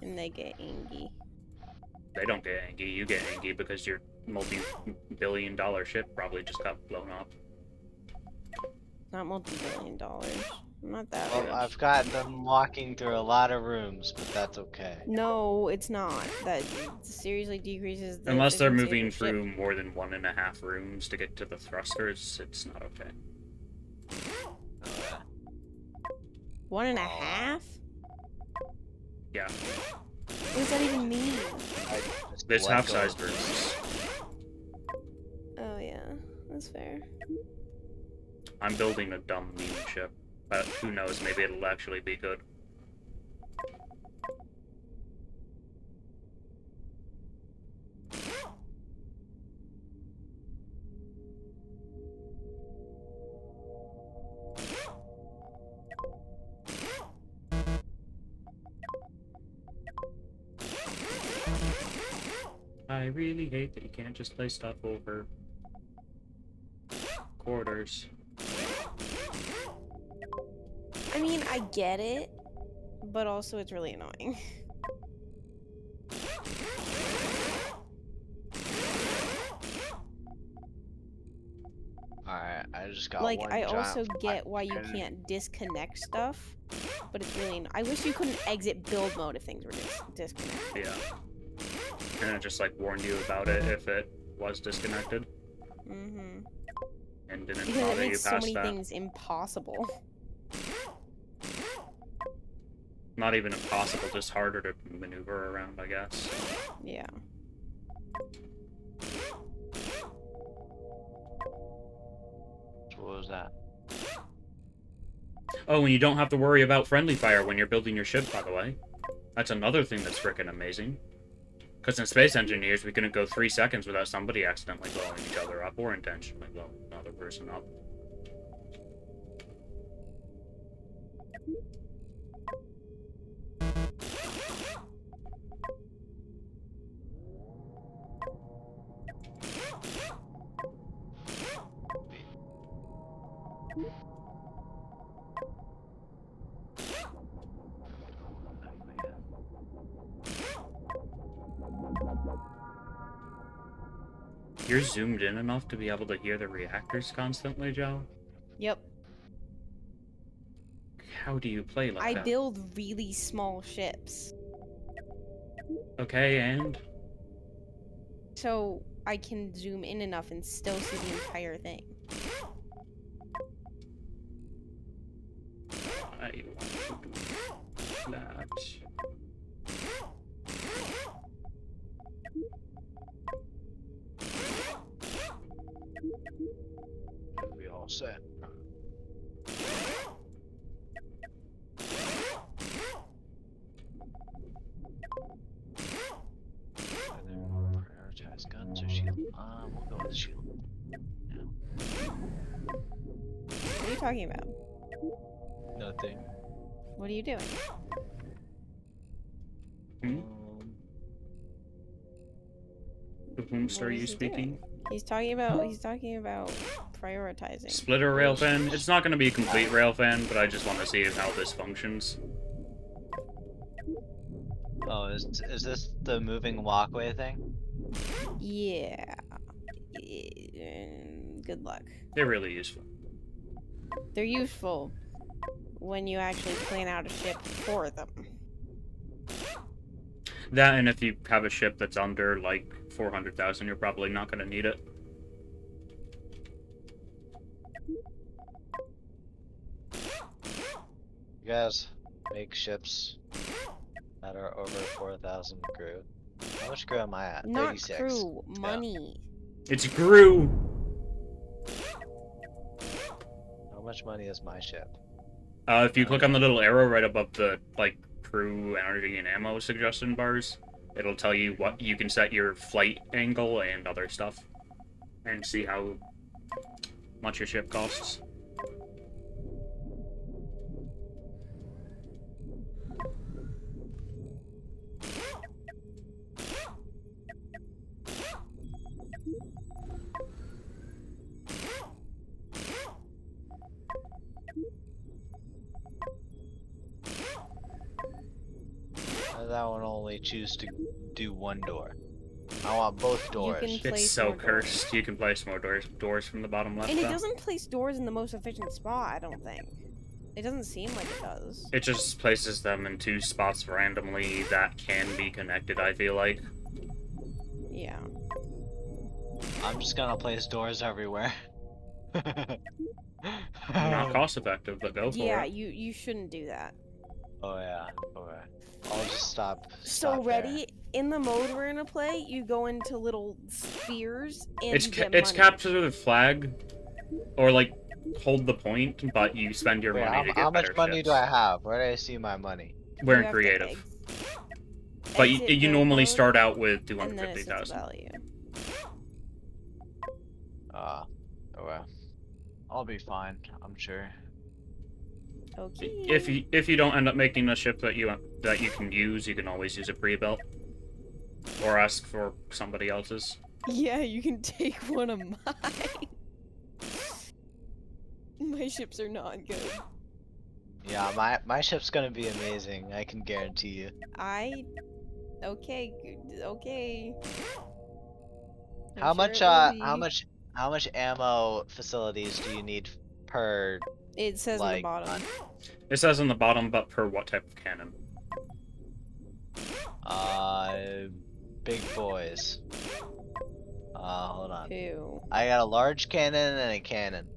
Speaker 2: And they get angy.
Speaker 1: They don't get angry, you get angry because your multi-billion-dollar ship probably just got blown up.
Speaker 2: Not multi-billion dollars. I'm not that
Speaker 3: Well,
Speaker 2: rich.
Speaker 3: I've got them walking through a lot of rooms, but that's okay.
Speaker 2: No, it's not. That seriously decreases the
Speaker 1: Unless they're
Speaker 2: efficiency of
Speaker 1: moving
Speaker 2: your ship.
Speaker 1: through more than 1.5 rooms to get to the thrusters, it's not okay.
Speaker 3: Uh,
Speaker 2: 1.5?
Speaker 1: Yeah,
Speaker 2: What does that even mean?
Speaker 3: I just
Speaker 1: there's
Speaker 3: let go
Speaker 1: half-sized
Speaker 3: of
Speaker 1: rooms.
Speaker 2: Oh yeah, that's fair.
Speaker 1: I'm building a dumb meme ship, but who knows, maybe it'll actually be good. I really hate that you can't just play stuff over quarters.
Speaker 2: I mean, I get it, but also it's really annoying.
Speaker 3: Alright, I just got
Speaker 2: Like,
Speaker 3: one
Speaker 2: I
Speaker 3: giant
Speaker 2: also get why you
Speaker 3: cannon.
Speaker 2: can't disconnect stuff, but it's really. I wish you couldn't exit build mode if things were disconnected.
Speaker 1: Yeah. And it just like warned you about it if it was disconnected
Speaker 2: Mm-hmm.
Speaker 1: and didn't
Speaker 2: Because it
Speaker 1: bother you
Speaker 2: makes so
Speaker 1: past
Speaker 2: many
Speaker 1: that.
Speaker 2: things impossible.
Speaker 1: Not even impossible, just harder to maneuver around, I guess.
Speaker 2: Yeah.
Speaker 3: What was that?
Speaker 1: Oh, and you don't have to worry about friendly fire when you're building your ship, by the way. That's another thing that's frickin' amazing. Because in Space Engineers, we couldn't go 3 seconds without somebody accidentally blowing each other up or intentionally blowing another person up. You're zoomed in enough to be able to hear the reactors constantly, Joe?
Speaker 2: Yep.
Speaker 1: How do you play like
Speaker 2: I
Speaker 1: that?
Speaker 2: build really small ships,
Speaker 1: Okay, and?
Speaker 2: so I can zoom in enough and still see the entire thing.
Speaker 1: I want to do that.
Speaker 3: We all set. Prioritize guns or shield? We'll go with shield.
Speaker 2: What are you talking about?
Speaker 3: Nothing.
Speaker 2: What are you doing?
Speaker 1: Hmm? To whom
Speaker 2: What
Speaker 1: are
Speaker 2: is
Speaker 1: you
Speaker 2: he doing?
Speaker 1: speaking?
Speaker 2: He's talking about prioritizing.
Speaker 1: Splitter railfan? It's not going to be a complete railfan, but I just want to see how this functions.
Speaker 3: Oh, is this the moving walkway thing?
Speaker 2: Yeah. Good luck.
Speaker 1: They're really useful.
Speaker 2: They're useful when you actually plan out a ship for them.
Speaker 1: That, and if you have a ship that's under, like, 400,000, you're probably not going to need it.
Speaker 3: You guys make ships that are over 4,000 crew. How much crew am I at?
Speaker 2: Not
Speaker 3: 36.
Speaker 2: crew, money.
Speaker 1: It's Gru.
Speaker 3: How much money is my ship?
Speaker 1: If you click on the little arrow right above the like crew, energy, and ammo suggestion bars, it'll tell you what you can set your flight angle and other stuff, and see how much your ship costs.
Speaker 3: That one only choose to do one door. I want both doors.
Speaker 2: can
Speaker 1: It's
Speaker 2: place
Speaker 1: so
Speaker 2: more doors.
Speaker 1: cursed. You can place more doors from the bottom left.
Speaker 2: And it
Speaker 1: though.
Speaker 2: doesn't place doors in the most efficient spot, I don't think. It doesn't seem like it does.
Speaker 1: It just places them in two spots randomly that can be connected, I feel like.
Speaker 2: Yeah.
Speaker 3: I'm just gonna place doors everywhere.
Speaker 1: Not cost effective, but go for
Speaker 2: Yeah,
Speaker 1: it.
Speaker 2: you shouldn't do that.
Speaker 3: Oh yeah. Okay. I'll just stop.
Speaker 2: So
Speaker 3: stop
Speaker 2: ready, in the mode we're gonna play, you go into little spheres and
Speaker 1: It's
Speaker 2: you get
Speaker 1: it's
Speaker 2: money.
Speaker 1: capture the flag, or like hold the point, but you spend your
Speaker 3: Wait,
Speaker 1: money to get
Speaker 3: how much
Speaker 1: better
Speaker 3: money
Speaker 1: ships.
Speaker 3: do I have? Where do I see my money?
Speaker 1: We're
Speaker 2: You
Speaker 1: in
Speaker 2: have to
Speaker 1: creative, but
Speaker 2: exit
Speaker 1: you
Speaker 2: build
Speaker 1: normally
Speaker 2: mode,
Speaker 1: start out with
Speaker 2: and then it sets
Speaker 1: 250,000.
Speaker 2: a value.
Speaker 3: Okay. I'll be fine, I'm sure.
Speaker 2: Okay.
Speaker 1: If you don't end up making a ship that you can use, you can always use a pre-built, or ask for somebody else's.
Speaker 2: Yeah, you can take one of mine. My ships are not good.
Speaker 3: Yeah, my ship's gonna be amazing, I can guarantee you.
Speaker 2: Okay, okay. I'm
Speaker 3: How
Speaker 2: sure
Speaker 3: much
Speaker 2: it will be.
Speaker 3: how much ammo facilities do you need per
Speaker 2: It says on the
Speaker 3: like
Speaker 2: bottom.
Speaker 1: It says on the bottom, but per what type of cannon?
Speaker 3: big boys. Hold on.
Speaker 2: Ew.
Speaker 3: I got a large cannon and a cannon.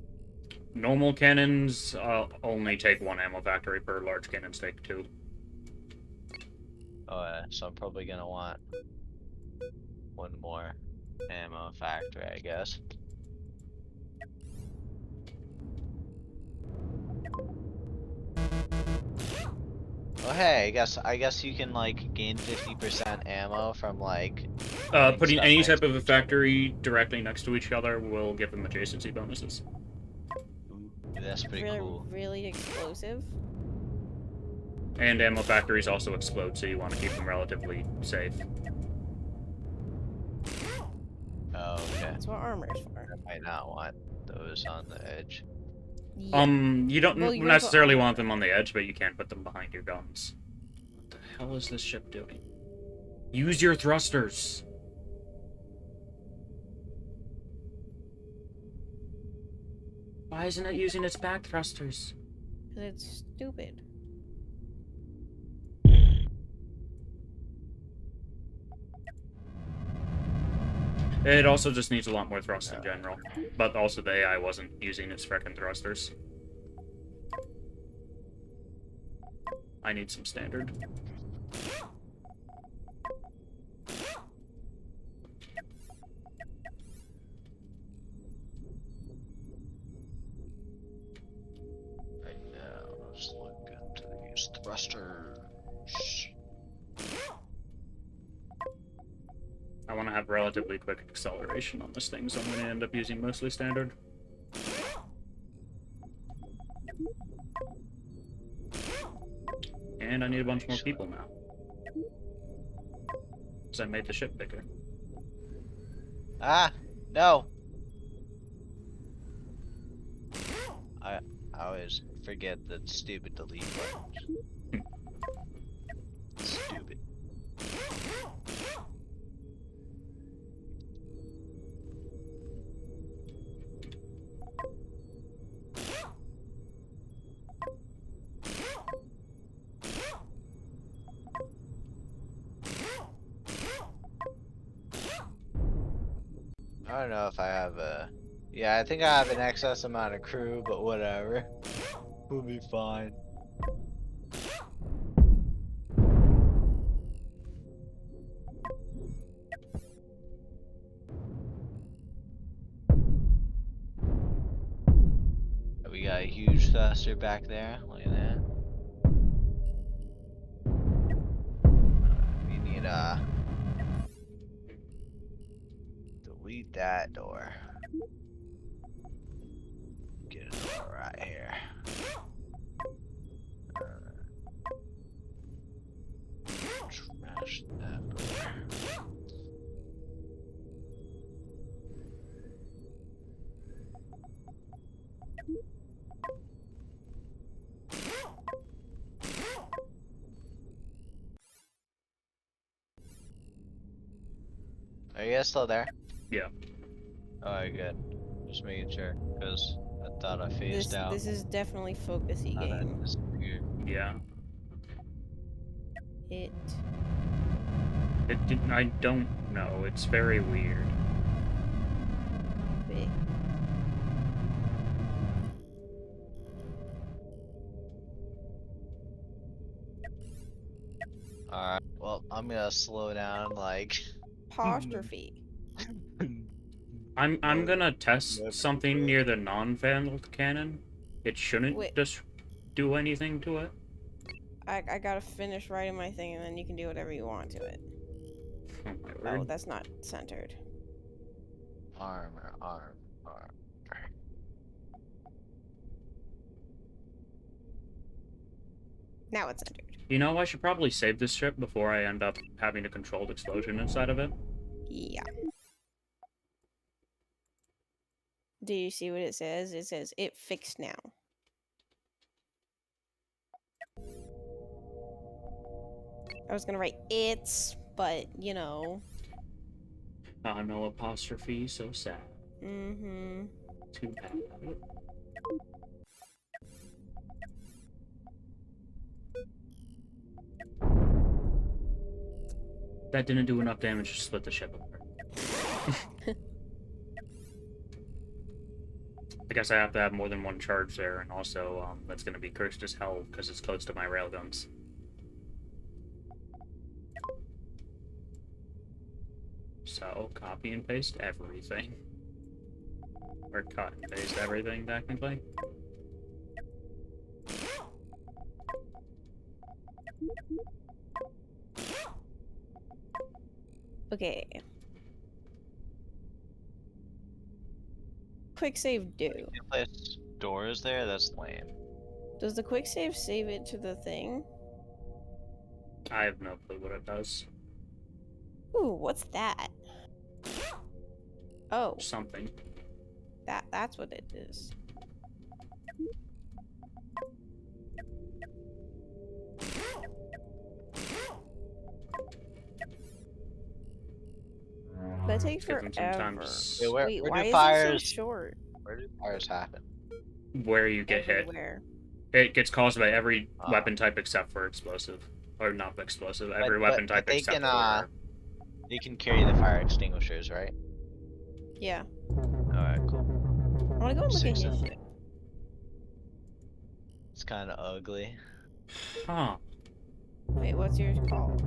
Speaker 1: Normal cannons only take one ammo factory per large cannons take two.
Speaker 3: Oh yeah, so I'm probably gonna want one more ammo factory, I guess. Oh hey, I guess you can like gain 50% ammo from like
Speaker 1: Putting
Speaker 3: stuff
Speaker 1: any
Speaker 3: next
Speaker 1: type
Speaker 3: to
Speaker 1: of a
Speaker 3: each other.
Speaker 1: factory directly next to each other will give them adjacency bonuses.
Speaker 3: Ooh, that's pretty
Speaker 2: Really,
Speaker 3: cool.
Speaker 2: really explosive.
Speaker 1: And ammo factories also explode, so you want to keep them relatively safe.
Speaker 3: Oh, okay.
Speaker 2: That's what armor's for.
Speaker 3: I might not want those on the edge.
Speaker 2: Yeah.
Speaker 1: You don't
Speaker 2: Well, you gotta put
Speaker 1: necessarily
Speaker 2: armor
Speaker 1: want them on the edge, but you can put them behind your guns. What the hell is this ship doing? Use your thrusters! Why isn't it using its back thrusters?
Speaker 2: Because it's stupid.
Speaker 1: It also just needs a lot more thrust in general. But also the AI wasn't using its frickin' thrusters. I need some standard.
Speaker 3: Right now, let's look into these thrusters.
Speaker 1: I want to have relatively quick acceleration on this thing, so I'm going to end up using mostly standard. And I need a bunch more people now. Because I made the ship bigger.
Speaker 3: Ah, no. I always forget the stupid delete buttons. Stupid. I don't know if I have a... Yeah, I think I have an excess amount of crew, but whatever. We'll be fine. faster back there. Look at that. We need delete that door. Get a door right here. Trash that door. Are you guys still there?
Speaker 1: Yeah.
Speaker 3: Alright, good. Just making sure, because I thought I phased out.
Speaker 2: This is definitely focusy
Speaker 3: Thought I
Speaker 2: game.
Speaker 3: disappeared.
Speaker 1: Yeah.
Speaker 2: It.
Speaker 1: I don't know. It's very weird.
Speaker 2: Wait.
Speaker 3: Alright, well, I'm gonna slow down, like...
Speaker 2: Apostrophe.
Speaker 1: I'm
Speaker 3: Well,
Speaker 1: gonna test
Speaker 3: yep,
Speaker 1: something
Speaker 3: right.
Speaker 1: near the non-vandal cannon. It shouldn't
Speaker 2: Wait.
Speaker 1: just do anything to it.
Speaker 2: I gotta finish writing my thing and then you can do whatever you want to it.
Speaker 1: Oh my
Speaker 2: Oh,
Speaker 1: word.
Speaker 2: that's not centered.
Speaker 3: Armor.
Speaker 2: Now it's centered.
Speaker 1: You know, I should probably save this ship before I end up having a controlled explosion inside of it.
Speaker 2: Yeah. Do you see what it says? It says it fixed now. I was gonna write it's, but you know.
Speaker 1: No apostrophe, so sad.
Speaker 2: Mm-hmm.
Speaker 1: Too bad. That didn't do enough damage to split the ship apart. I guess I have to have more than one charge there, and also, that's gonna be cursed as hell, because it's close to my railguns. So, copy and paste everything. Or cut and paste everything, technically.
Speaker 2: Okay. Quick save do.
Speaker 3: You place doors there? That's lame.
Speaker 2: Does the quick save it to the thing?
Speaker 1: I have no clue what it does.
Speaker 2: Ooh, what's that? Oh,
Speaker 1: Something.
Speaker 2: that's what it is. That takes
Speaker 1: Give them some time
Speaker 2: forever.
Speaker 1: to
Speaker 3: Wait, where
Speaker 2: Wait,
Speaker 3: do
Speaker 2: why is it
Speaker 3: fires...
Speaker 2: so short?
Speaker 3: Where do fires happen?
Speaker 1: where you get hit.
Speaker 2: Everywhere.
Speaker 1: It gets caused by every
Speaker 3: Oh.
Speaker 1: weapon type except for explosive. Or not explosive,
Speaker 3: But-
Speaker 1: every weapon
Speaker 3: but
Speaker 1: type
Speaker 3: they
Speaker 1: except
Speaker 3: can,
Speaker 1: for...
Speaker 3: They can carry the fire extinguishers, right?
Speaker 2: Yeah.
Speaker 3: Alright, cool.
Speaker 2: I wanna go and look at
Speaker 3: Six
Speaker 2: his
Speaker 3: of
Speaker 2: ship.
Speaker 3: It's kinda ugly.
Speaker 1: Huh.
Speaker 2: Wait, what's yours called?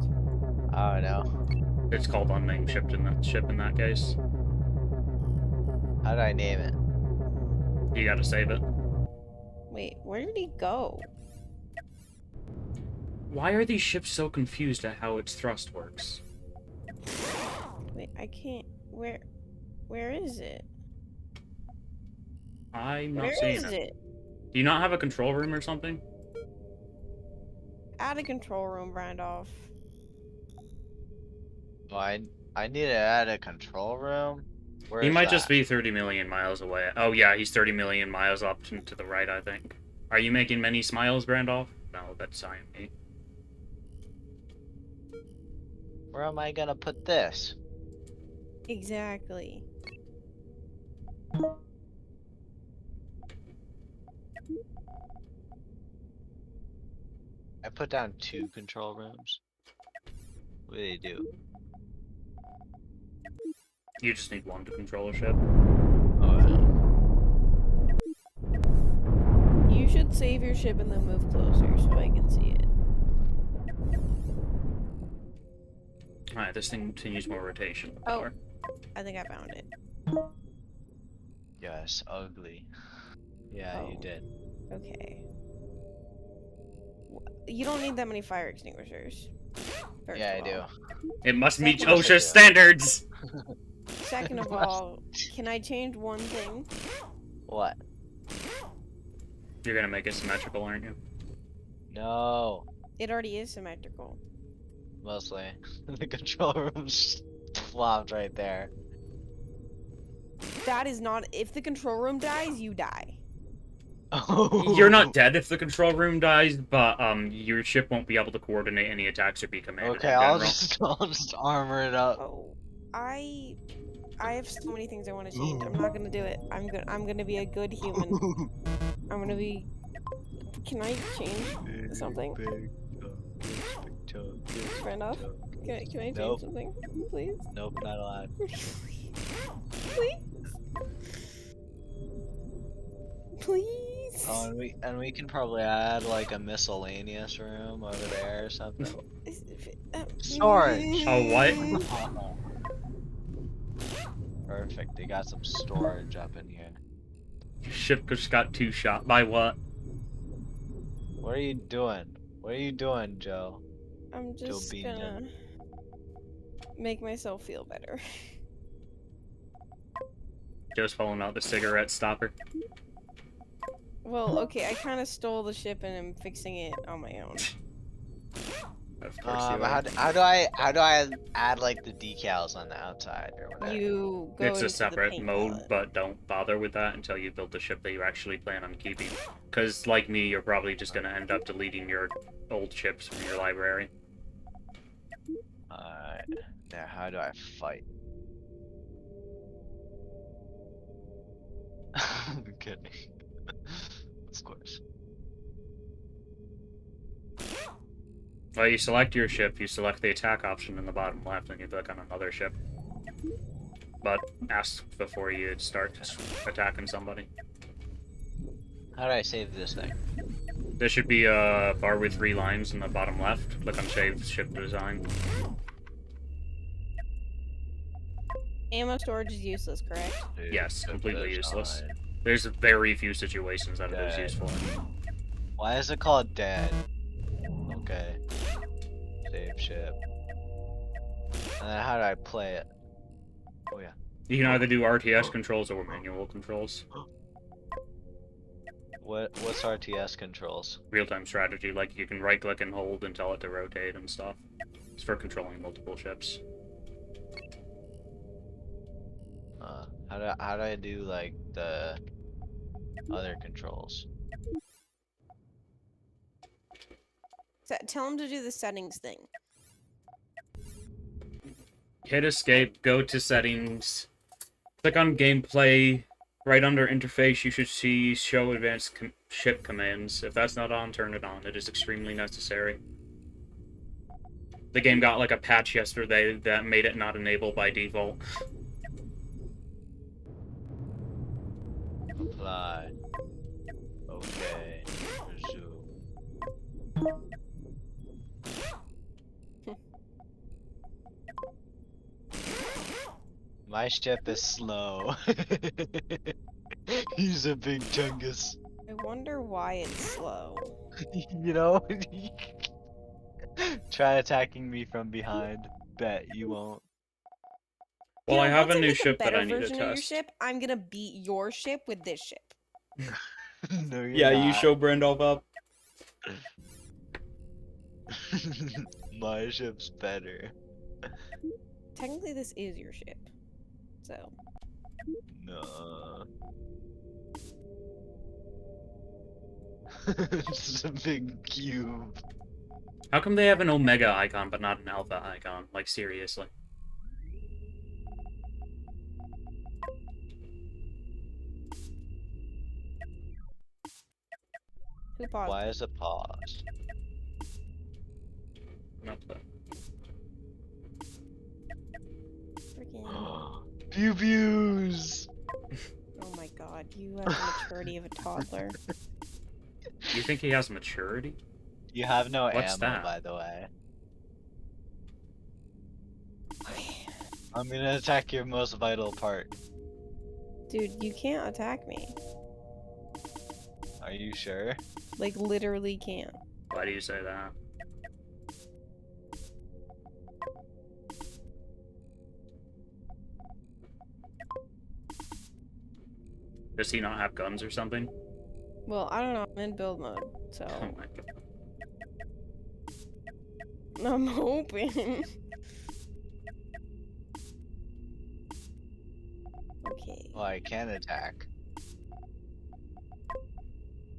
Speaker 3: I don't know.
Speaker 1: It's called unnamed ship in that case.
Speaker 3: How do I name it?
Speaker 1: You gotta save it.
Speaker 2: Wait, where did he go?
Speaker 1: Why are these ships so confused at how its thrust works?
Speaker 2: Wait, I can't. Where is it?
Speaker 1: I'm not
Speaker 2: Where
Speaker 1: seeing
Speaker 2: is
Speaker 1: it.
Speaker 2: it?
Speaker 1: Do you not have a control room or something?
Speaker 2: Out of control room, Randolph.
Speaker 3: Well, I need to add a control room. Where
Speaker 1: He
Speaker 3: is
Speaker 1: might
Speaker 3: that?
Speaker 1: just be 30 million miles away. Oh yeah, he's 30 million miles up to the right, I think. Are you making many smiles, Brandolph? No, that's IME.
Speaker 3: Where am I gonna put this?
Speaker 2: Exactly.
Speaker 3: I put down 2 control rooms. What do they do?
Speaker 1: You just need one to control a ship.
Speaker 2: You should save your ship and then move closer so I can see it.
Speaker 1: Alright, this thing continues more rotation.
Speaker 2: Oh.
Speaker 1: Power.
Speaker 2: I think I found it.
Speaker 3: Yes, ugly. Yeah, you
Speaker 2: Oh.
Speaker 3: did.
Speaker 2: Okay. You don't need that many fire extinguishers. First
Speaker 3: Yeah, I
Speaker 2: of
Speaker 3: do.
Speaker 2: all.
Speaker 1: It must meet
Speaker 2: Second-
Speaker 3: Yes, I
Speaker 1: OSHA
Speaker 3: do.
Speaker 1: standards.
Speaker 2: Second of all, can I change one thing?
Speaker 3: What?
Speaker 1: You're gonna make it symmetrical, aren't you?
Speaker 3: No.
Speaker 2: It already is symmetrical.
Speaker 3: Mostly. The control room's flopped right there.
Speaker 2: That is not. If the control room dies, you die.
Speaker 3: Oh.
Speaker 1: You're not dead if the control room dies, but your ship won't be able to coordinate any attacks or be commanded
Speaker 3: Okay,
Speaker 1: in
Speaker 3: I'll
Speaker 1: general.
Speaker 3: just armor it up.
Speaker 2: Oh, I have so many things I want to change. I'm not gonna do it. I'm gonna be a good human. I'm gonna be. Can I change something? Fair enough. Can I change
Speaker 3: Nope.
Speaker 2: something, please?
Speaker 3: Nope, not allowed.
Speaker 2: Please. Please.
Speaker 3: Oh, and we can probably add like a miscellaneous room over there or something. Storage.
Speaker 1: Oh, what?
Speaker 3: Perfect. They got some storage up in here.
Speaker 1: Your ship just got two shot by what?
Speaker 3: What are you doing? What are you doing, Joe?
Speaker 2: I'm just
Speaker 3: Bean
Speaker 2: gonna make myself feel better.
Speaker 1: Joe's pulling out the cigarette stopper.
Speaker 2: Well, okay, I kind of stole the ship and I'm fixing it on my own.
Speaker 1: Of course you are.
Speaker 3: How do I add like the decals on the outside or whatever?
Speaker 2: You go
Speaker 1: It's
Speaker 2: into
Speaker 1: a separate
Speaker 2: the paint
Speaker 1: mode,
Speaker 2: palette.
Speaker 1: but don't bother with that until you build the ship that you actually plan on keeping. Because, like me, you're probably just going to end up deleting your old ships from your library.
Speaker 3: Alright. Now how do I fight? I'm kidding. Of course.
Speaker 1: Well, you select your ship, you select the attack option in the bottom left, and you click on another ship. But ask before you start attacking somebody.
Speaker 3: How do I save this thing?
Speaker 1: There should be a bar with 3 lines in the bottom left. Click on Save Ship Design.
Speaker 2: Ammo storage is useless, correct?
Speaker 1: Yes, completely useless.
Speaker 3: Design.
Speaker 1: There's very few situations that it is
Speaker 3: Dead.
Speaker 1: useful.
Speaker 3: Why is it called dead? Okay. Save ship. And then how do I play it? Oh yeah.
Speaker 1: You can either do RTS controls or manual controls.
Speaker 3: What's RTS controls?
Speaker 1: Real-time strategy, like you can right-click and hold and tell it to rotate and stuff. It's for controlling multiple ships.
Speaker 3: How do I do like the other controls?
Speaker 2: Tell him to do the settings thing.
Speaker 1: Hit escape, go to settings, click on gameplay. Right under interface, you should see show advanced ship commands. If that's not on, turn it on. It is extremely necessary. The game got like a patch yesterday that made it not enable by default.
Speaker 3: Apply. Okay. Resume. My ship is slow. He's a big chungus.
Speaker 2: I wonder why it's slow.
Speaker 3: You know? Try attacking me from behind. Bet you won't.
Speaker 1: Well, I have
Speaker 2: once
Speaker 1: a new
Speaker 2: make
Speaker 1: ship that
Speaker 2: better
Speaker 1: I need to
Speaker 2: version of your
Speaker 1: test.
Speaker 2: ship, I'm gonna beat your ship with this ship.
Speaker 3: No, you're
Speaker 1: Yeah, you
Speaker 3: not.
Speaker 1: show Brandolph up.
Speaker 3: My ship's better.
Speaker 2: Technically, this is your ship. So.
Speaker 3: No. It's a big cube.
Speaker 1: How come they have an Omega icon but not an Alpha icon? Like, seriously.
Speaker 2: Who paused?
Speaker 3: Why is it paused?
Speaker 1: Not the...
Speaker 2: Freaking.
Speaker 3: Pew pews!
Speaker 2: Oh my god, you have the maturity of a toddler.
Speaker 1: You think he has maturity?
Speaker 3: You have no
Speaker 1: What's
Speaker 3: ammo,
Speaker 1: that?
Speaker 3: by the way. I'm gonna attack your most vital part.
Speaker 2: Dude, you can't attack me.
Speaker 3: Are you sure?
Speaker 2: Like, literally can't.
Speaker 1: Why do you say that? Does he not have guns or something?
Speaker 2: Well, I don't know. I'm in build mode, so
Speaker 1: Oh my god.
Speaker 2: I'm hoping. Okay.
Speaker 3: Well, I can attack.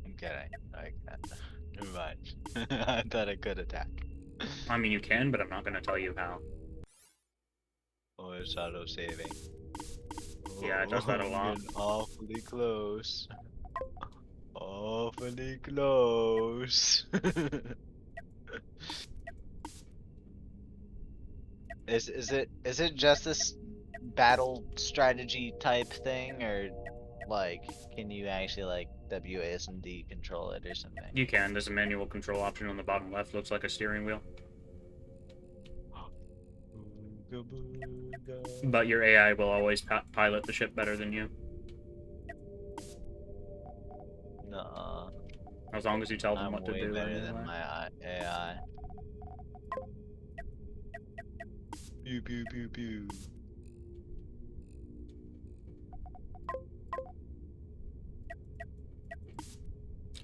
Speaker 3: I'm kidding. I can't. Never mind. I thought I could attack.
Speaker 1: I mean, you can, but I'm not gonna tell you how.
Speaker 3: Oh, it's auto saving.
Speaker 1: Yeah, it does that a lot.
Speaker 3: Getting awfully close. Awfully close. Is it just this battle strategy type thing, or like can you actually like WASD control it or something?
Speaker 1: You can. There's a manual control option on the bottom left. Looks like a steering wheel. But your AI will always pilot the ship better than you.
Speaker 3: Nuh-uh.
Speaker 1: As long as you tell them
Speaker 3: I'm
Speaker 1: what to
Speaker 3: way
Speaker 1: do.
Speaker 3: better
Speaker 1: Anyway.
Speaker 3: than my AI. Pew pew pew pew.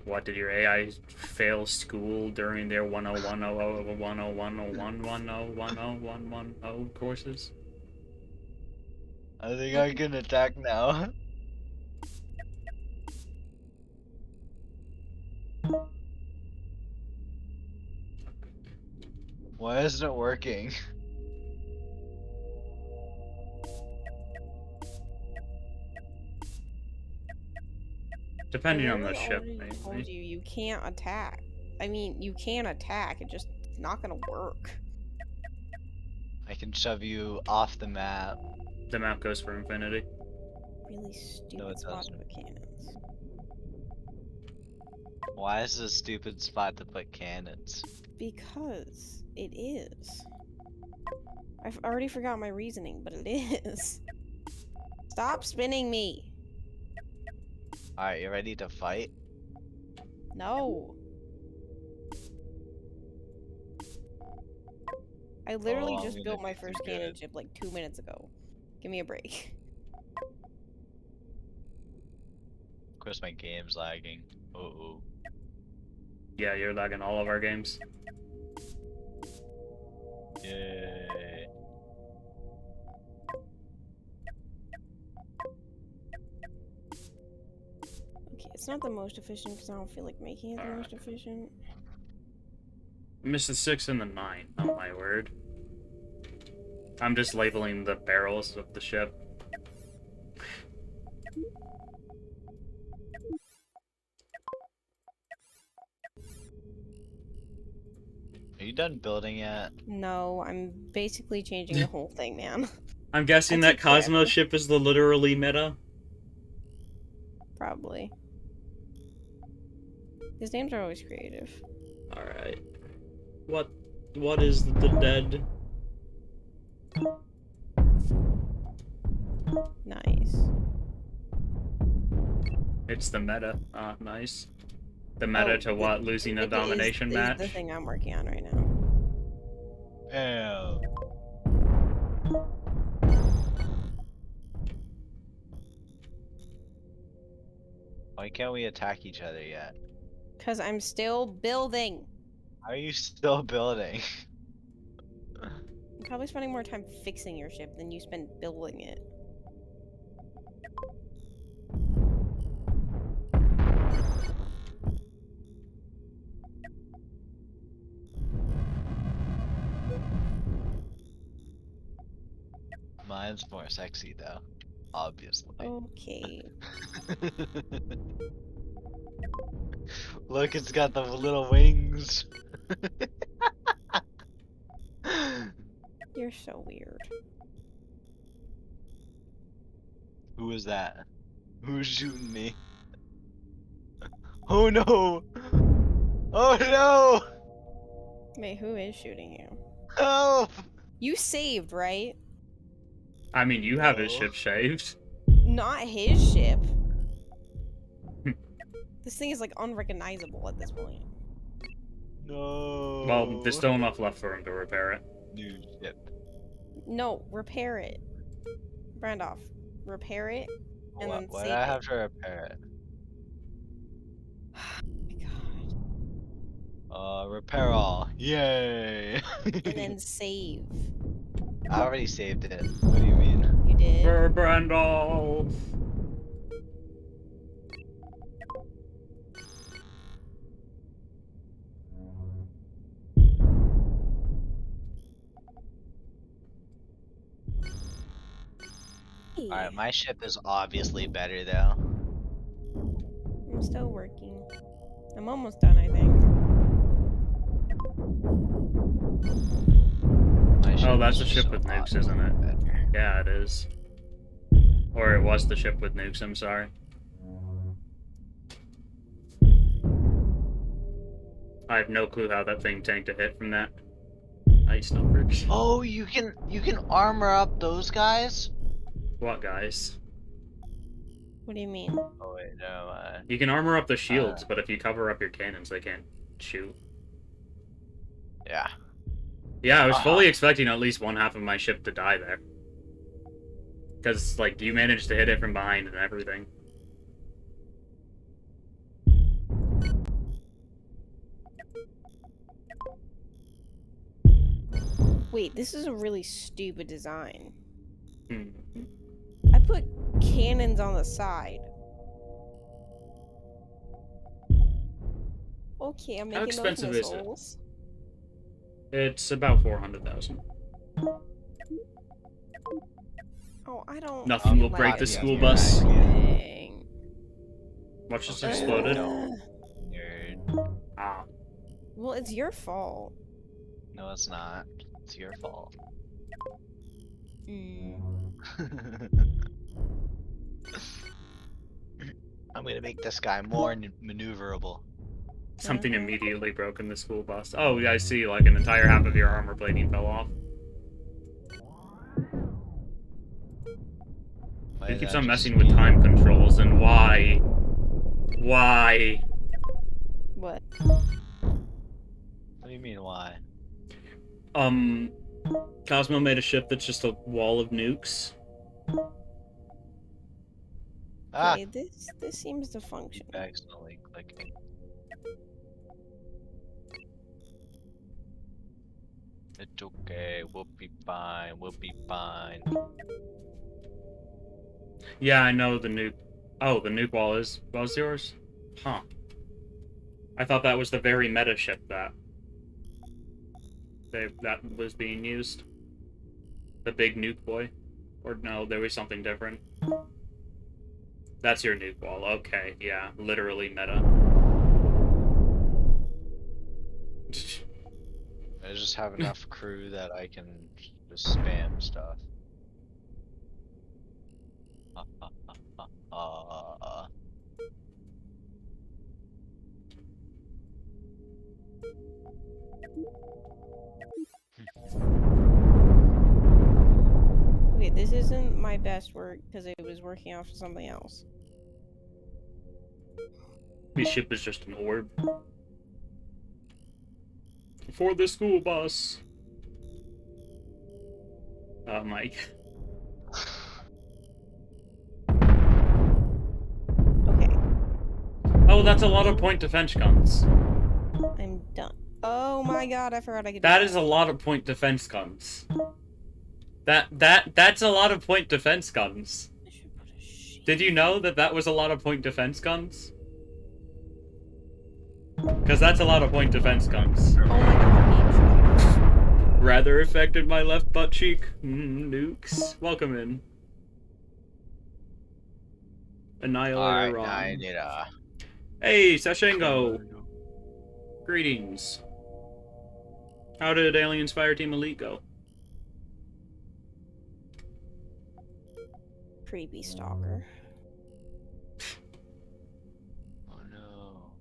Speaker 1: What, did your AI fail school during their 101.001.011.010.101.010 courses?
Speaker 3: I think I can attack now. Why isn't it working?
Speaker 1: Depending
Speaker 2: I
Speaker 1: on the
Speaker 2: literally
Speaker 1: ship,
Speaker 2: already told
Speaker 1: mainly.
Speaker 2: you can't attack. I mean, you can attack. It's not gonna work.
Speaker 3: I can shove you off the map.
Speaker 1: The map goes for infinity.
Speaker 2: Really stupid
Speaker 3: No, it
Speaker 2: spot to
Speaker 3: doesn't.
Speaker 2: put cannons.
Speaker 3: Why is this a stupid spot to put cannons?
Speaker 2: Because it is. I've already forgot my reasoning, but it is. Stop spinning me.
Speaker 3: Alright, you ready to fight?
Speaker 2: No. I literally
Speaker 3: I'm
Speaker 2: just
Speaker 3: gonna
Speaker 2: built my
Speaker 3: do
Speaker 2: first
Speaker 3: good.
Speaker 2: cannon ship like 2 minutes ago. Give me a break.
Speaker 3: Of course my game's lagging. Uh-oh.
Speaker 1: Yeah, you're lagging all of our games.
Speaker 3: Yay.
Speaker 2: Okay, it's not the most efficient because I don't feel like making it the most efficient.
Speaker 1: Missed the 6 and the 9. Oh my word. I'm just labeling the barrels of the ship.
Speaker 3: Are you done building yet?
Speaker 2: No, I'm basically changing the whole thing, man.
Speaker 1: I'm guessing
Speaker 2: I
Speaker 1: that
Speaker 2: took forever.
Speaker 1: Cosmo ship is the literally meta.
Speaker 2: Probably. His names are always creative.
Speaker 1: Alright. What is the dead?
Speaker 2: Nice.
Speaker 1: It's the meta. Ah, nice. The meta to what? Losing a domination
Speaker 2: is
Speaker 1: match?
Speaker 2: the thing I'm working on right now.
Speaker 3: Hell. Why can't we attack each other yet?
Speaker 2: Because I'm still building.
Speaker 3: How are you still building?
Speaker 2: I'm probably spending more time fixing your ship than you spend building it.
Speaker 3: Mine's more sexy though, obviously.
Speaker 2: Okay.
Speaker 3: Look, it's got the little wings.
Speaker 2: You're so weird.
Speaker 3: Who is that? Who's shooting me? Oh no! Oh no!
Speaker 2: Wait, who is shooting you?
Speaker 3: Help!
Speaker 2: You saved, right?
Speaker 1: I mean, you have his
Speaker 3: No.
Speaker 1: ship shaved.
Speaker 2: Not his ship. This thing is like unrecognizable at this point.
Speaker 3: No.
Speaker 1: Well, there's still enough left for him to repair it.
Speaker 3: New ship.
Speaker 2: No, repair it. Brandoff, repair it and then
Speaker 3: Why
Speaker 2: save
Speaker 3: do I
Speaker 2: it.
Speaker 3: have to repair it?
Speaker 2: Oh my god.
Speaker 3: Repair all. Yay!
Speaker 2: And then save.
Speaker 3: I already saved it. What do you mean?
Speaker 2: You did.
Speaker 1: For Brandolph.
Speaker 3: Alright, my ship is obviously better though.
Speaker 2: I'm still working. I'm almost done, I think.
Speaker 3: My
Speaker 1: Oh, that's
Speaker 3: is
Speaker 1: the ship
Speaker 3: so
Speaker 1: with nukes,
Speaker 3: obviously
Speaker 1: isn't it?
Speaker 3: better.
Speaker 1: Yeah, it is. Or it was the ship with nukes, I'm sorry. I have no clue how that thing tanked a hit from that ice numbers.
Speaker 3: Oh, you can armor up those guys?
Speaker 1: What, guys?
Speaker 2: What do you mean?
Speaker 3: Oh wait, no.
Speaker 1: You can armor up the shields, but if you cover up your cannons, they can't shoot.
Speaker 3: Yeah.
Speaker 1: Yeah, I was fully expecting at least one half of my ship to die there. Because, like, you managed to hit it from behind and everything.
Speaker 2: Wait, this is a really stupid design.
Speaker 1: Hmm.
Speaker 2: I put cannons on the side. Okay, I'm
Speaker 1: How
Speaker 2: making those
Speaker 1: expensive is it?
Speaker 2: missiles.
Speaker 1: It's about 400,000.
Speaker 2: Oh, I don't.
Speaker 1: Nothing
Speaker 2: feel
Speaker 1: will break
Speaker 2: like
Speaker 1: the
Speaker 2: this
Speaker 1: school bus.
Speaker 2: thing.
Speaker 1: Watch just
Speaker 3: Okay,
Speaker 1: exploded.
Speaker 3: no. Nerd.
Speaker 1: Ah.
Speaker 2: Well, it's your fault.
Speaker 3: No, it's not. It's your fault.
Speaker 2: Mm.
Speaker 3: I'm gonna make this guy more maneuverable.
Speaker 1: Something immediately broke in the school bus. Oh, yeah, I see, like an entire half of your armor plating fell off. It keeps on messing with time controls, and why? Why?
Speaker 2: What?
Speaker 3: What do you mean, why?
Speaker 1: Cosmo made a ship that's just a wall of nukes.
Speaker 3: Ah!
Speaker 2: Okay, this seems to function.
Speaker 3: Accidentally clicking. It's okay, we'll be fine, we'll be fine.
Speaker 1: Yeah, I know the nuke. Oh, the nuke wall was yours? Huh. I thought that was the very meta ship that was being used. The big nuke boy. Or no, there was something different. That's your nuke wall. Okay, yeah, literally meta.
Speaker 3: I just have enough crew that I can just spam stuff.
Speaker 2: Okay, this isn't my best work because it was working off of something else.
Speaker 1: This ship is just an orb. For the school bus. Oh my.
Speaker 2: Okay,
Speaker 1: Oh, that's a lot of point defense guns.
Speaker 2: I'm done. Oh my god, I forgot I could do
Speaker 1: That is a lot of point defense guns. That's a lot of point defense guns.
Speaker 2: I should put a sheet.
Speaker 1: Did you know that was a lot of point defense guns? Because that's a lot of point defense guns.
Speaker 2: Oh my god,
Speaker 1: Rather affected my left butt cheek. Nukes. Welcome in. Annihilator wrong.
Speaker 3: I need a...
Speaker 1: Hey, Sashengo. Greetings. How did Aliens Fireteam Elite go?
Speaker 2: creepy stalker.
Speaker 3: Oh no.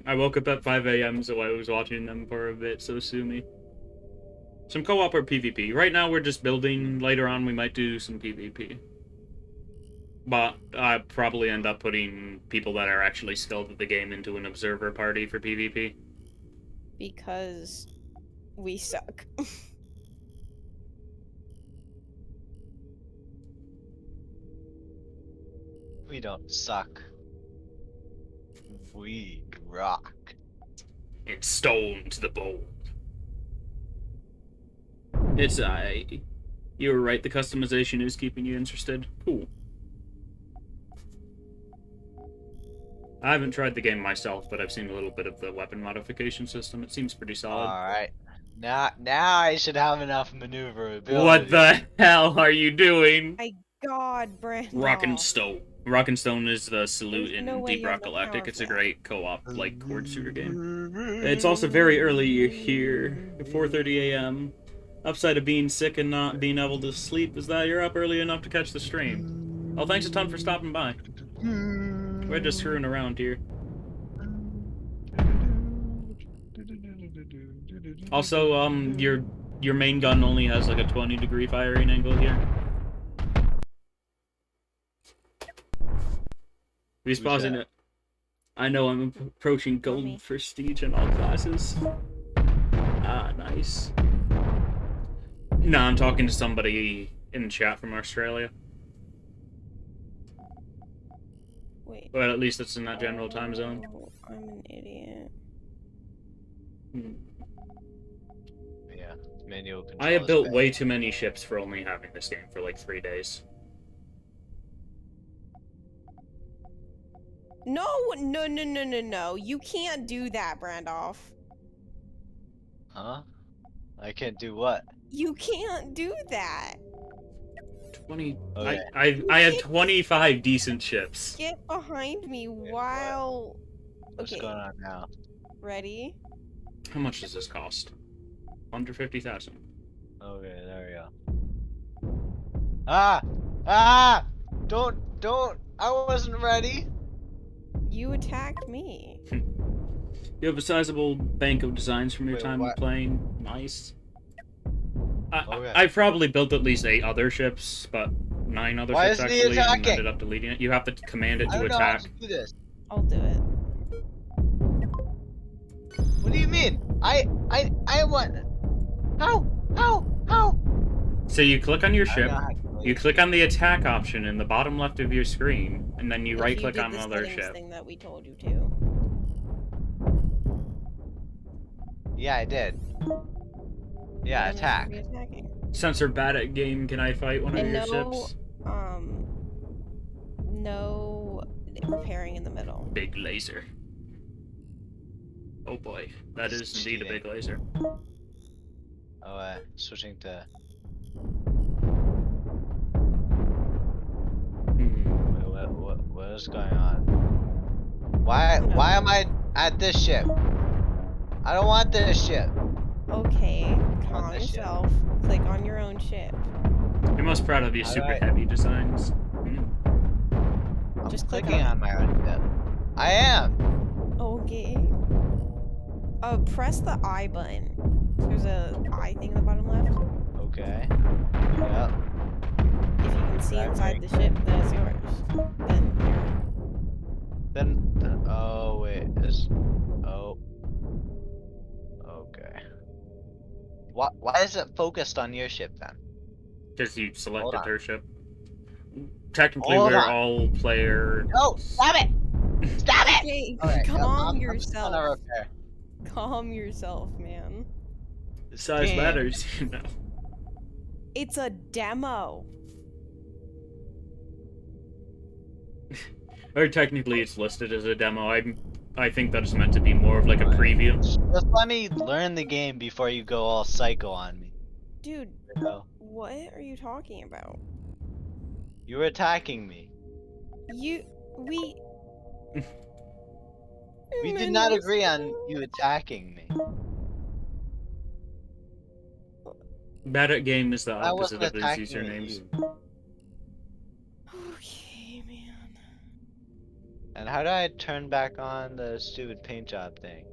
Speaker 1: I woke up at 5 a.m. so I was watching them for a bit, so sue me. Some co-op or PvP. Right now we're just building. Later on we might do some PvP. But I probably end up putting people that are actually skilled at the game into an observer party for PvP.
Speaker 2: Because we suck.
Speaker 3: We don't suck. We rock.
Speaker 1: It's stone to the bone. It's you were right. The customization is keeping you interested. Cool. I haven't tried the game myself, but I've seen a little bit of the weapon modification system. It seems pretty solid.
Speaker 3: Alright. Now I should have enough maneuverability.
Speaker 1: What the hell are you doing?
Speaker 2: My God, Brandon.
Speaker 1: Rock and Stone. Rock and Stone is the salute
Speaker 2: There's
Speaker 1: in
Speaker 2: no way
Speaker 1: Deep
Speaker 2: you have
Speaker 1: Rock
Speaker 2: the
Speaker 1: Galactic.
Speaker 2: power
Speaker 1: It's
Speaker 2: for
Speaker 1: a
Speaker 2: that.
Speaker 1: great co-op like horde shooter game. It's also very early here, 4:30 a.m. Upside of being sick and not being able to sleep is that you're up early enough to catch the stream. Oh, thanks a ton for stopping by. We're just screwing around here. Also, your main gun only has like a 20-degree firing angle here. Respawn it. I know I'm approaching gold prestige in all classes. Ah, nice. Nah, I'm talking to somebody in chat from Australia.
Speaker 2: Wait.
Speaker 1: But at least it's in that general time zone.
Speaker 2: Oh, I'm an idiot.
Speaker 3: Yeah, manual control.
Speaker 1: I have built way too many ships for only having this game for like 3 days.
Speaker 2: No. You can't do that, Brandoff.
Speaker 3: Huh? I can't do what?
Speaker 2: You can't do that.
Speaker 1: 20.
Speaker 3: Okay.
Speaker 1: I have 25 decent ships.
Speaker 2: Get behind me while.
Speaker 3: What's
Speaker 2: Okay.
Speaker 3: going on now?
Speaker 2: Ready?
Speaker 1: How much does this cost? Under 50,000.
Speaker 3: Okay, there we go. Ah! Ah! Don't! I wasn't ready!
Speaker 2: You attacked me.
Speaker 1: You have a sizable bank of designs from your
Speaker 3: Wait,
Speaker 1: time
Speaker 3: what?
Speaker 1: of playing. Nice.
Speaker 3: Okay.
Speaker 1: I probably built at least 8 other ships, but 9 other
Speaker 3: Why
Speaker 1: ships
Speaker 3: isn't he
Speaker 1: actually, and
Speaker 3: attacking?
Speaker 1: ended up deleting it. You have to command it
Speaker 3: I
Speaker 1: to
Speaker 3: don't know how
Speaker 1: attack.
Speaker 3: to do this.
Speaker 2: I'll do it.
Speaker 3: What do you mean? I want. How?
Speaker 1: So you click on your
Speaker 3: I don't
Speaker 1: ship,
Speaker 3: know how to do
Speaker 1: you
Speaker 3: this.
Speaker 1: click on the attack option in the bottom left of your screen, and then you
Speaker 2: If
Speaker 1: right
Speaker 2: you
Speaker 1: click
Speaker 2: did
Speaker 1: on
Speaker 2: the
Speaker 1: another
Speaker 2: settings
Speaker 1: ship.
Speaker 2: thing that we told you to.
Speaker 3: Yeah, I did. Yeah,
Speaker 2: Then we should
Speaker 3: attack.
Speaker 2: be attacking.
Speaker 1: Since we're bad at game, can I fight one of
Speaker 2: And
Speaker 1: your
Speaker 2: no,
Speaker 1: ships?
Speaker 2: no repairing in the middle.
Speaker 1: Big laser. Oh boy, that is indeed a big laser.
Speaker 3: Oh, switching to. Wait, what is going on? Why am I at this ship? I don't want this ship.
Speaker 2: Okay,
Speaker 3: want
Speaker 2: calm
Speaker 3: this ship.
Speaker 2: yourself. Click on your own ship.
Speaker 1: You're most proud of your
Speaker 3: How do
Speaker 1: super
Speaker 3: I-
Speaker 1: heavy designs.
Speaker 3: I'm
Speaker 2: Just click
Speaker 3: clicking
Speaker 2: on it.
Speaker 3: on my own ship. I am.
Speaker 2: Okay. Press the I button. There's a I thing in the bottom left.
Speaker 3: Okay. Yep.
Speaker 2: If you can see
Speaker 3: Right,
Speaker 2: inside
Speaker 3: right.
Speaker 2: the ship, then it's yours.
Speaker 3: Then oh wait, oh. Okay. Why is it focused on your ship then?
Speaker 1: Because you
Speaker 3: Hold
Speaker 1: selected
Speaker 3: on.
Speaker 1: her ship. Technically,
Speaker 3: Hold
Speaker 1: we're
Speaker 3: on.
Speaker 1: all player.
Speaker 3: No! Stop it! Stop it!
Speaker 2: Okay,
Speaker 3: Alright,
Speaker 2: calm
Speaker 3: I'm just
Speaker 2: yourself.
Speaker 3: gonna repair.
Speaker 2: Calm yourself, man.
Speaker 3: This
Speaker 1: Size
Speaker 3: game-
Speaker 1: matters, you know.
Speaker 2: It's a demo.
Speaker 1: Or technically, it's listed as a demo. I think that's meant to be more of like a preview.
Speaker 3: Just let me learn the game before you go all psycho on me.
Speaker 2: Dude,
Speaker 3: You know?
Speaker 2: what are you talking about?
Speaker 3: You were attacking me.
Speaker 2: We
Speaker 3: did not agree on you attacking me.
Speaker 1: Bad at game is the
Speaker 3: I
Speaker 1: opposite
Speaker 3: wasn't
Speaker 1: of these
Speaker 3: attacking
Speaker 1: usernames.
Speaker 3: you.
Speaker 2: Okay, man.
Speaker 3: And how do I turn back on the stupid paint job thing?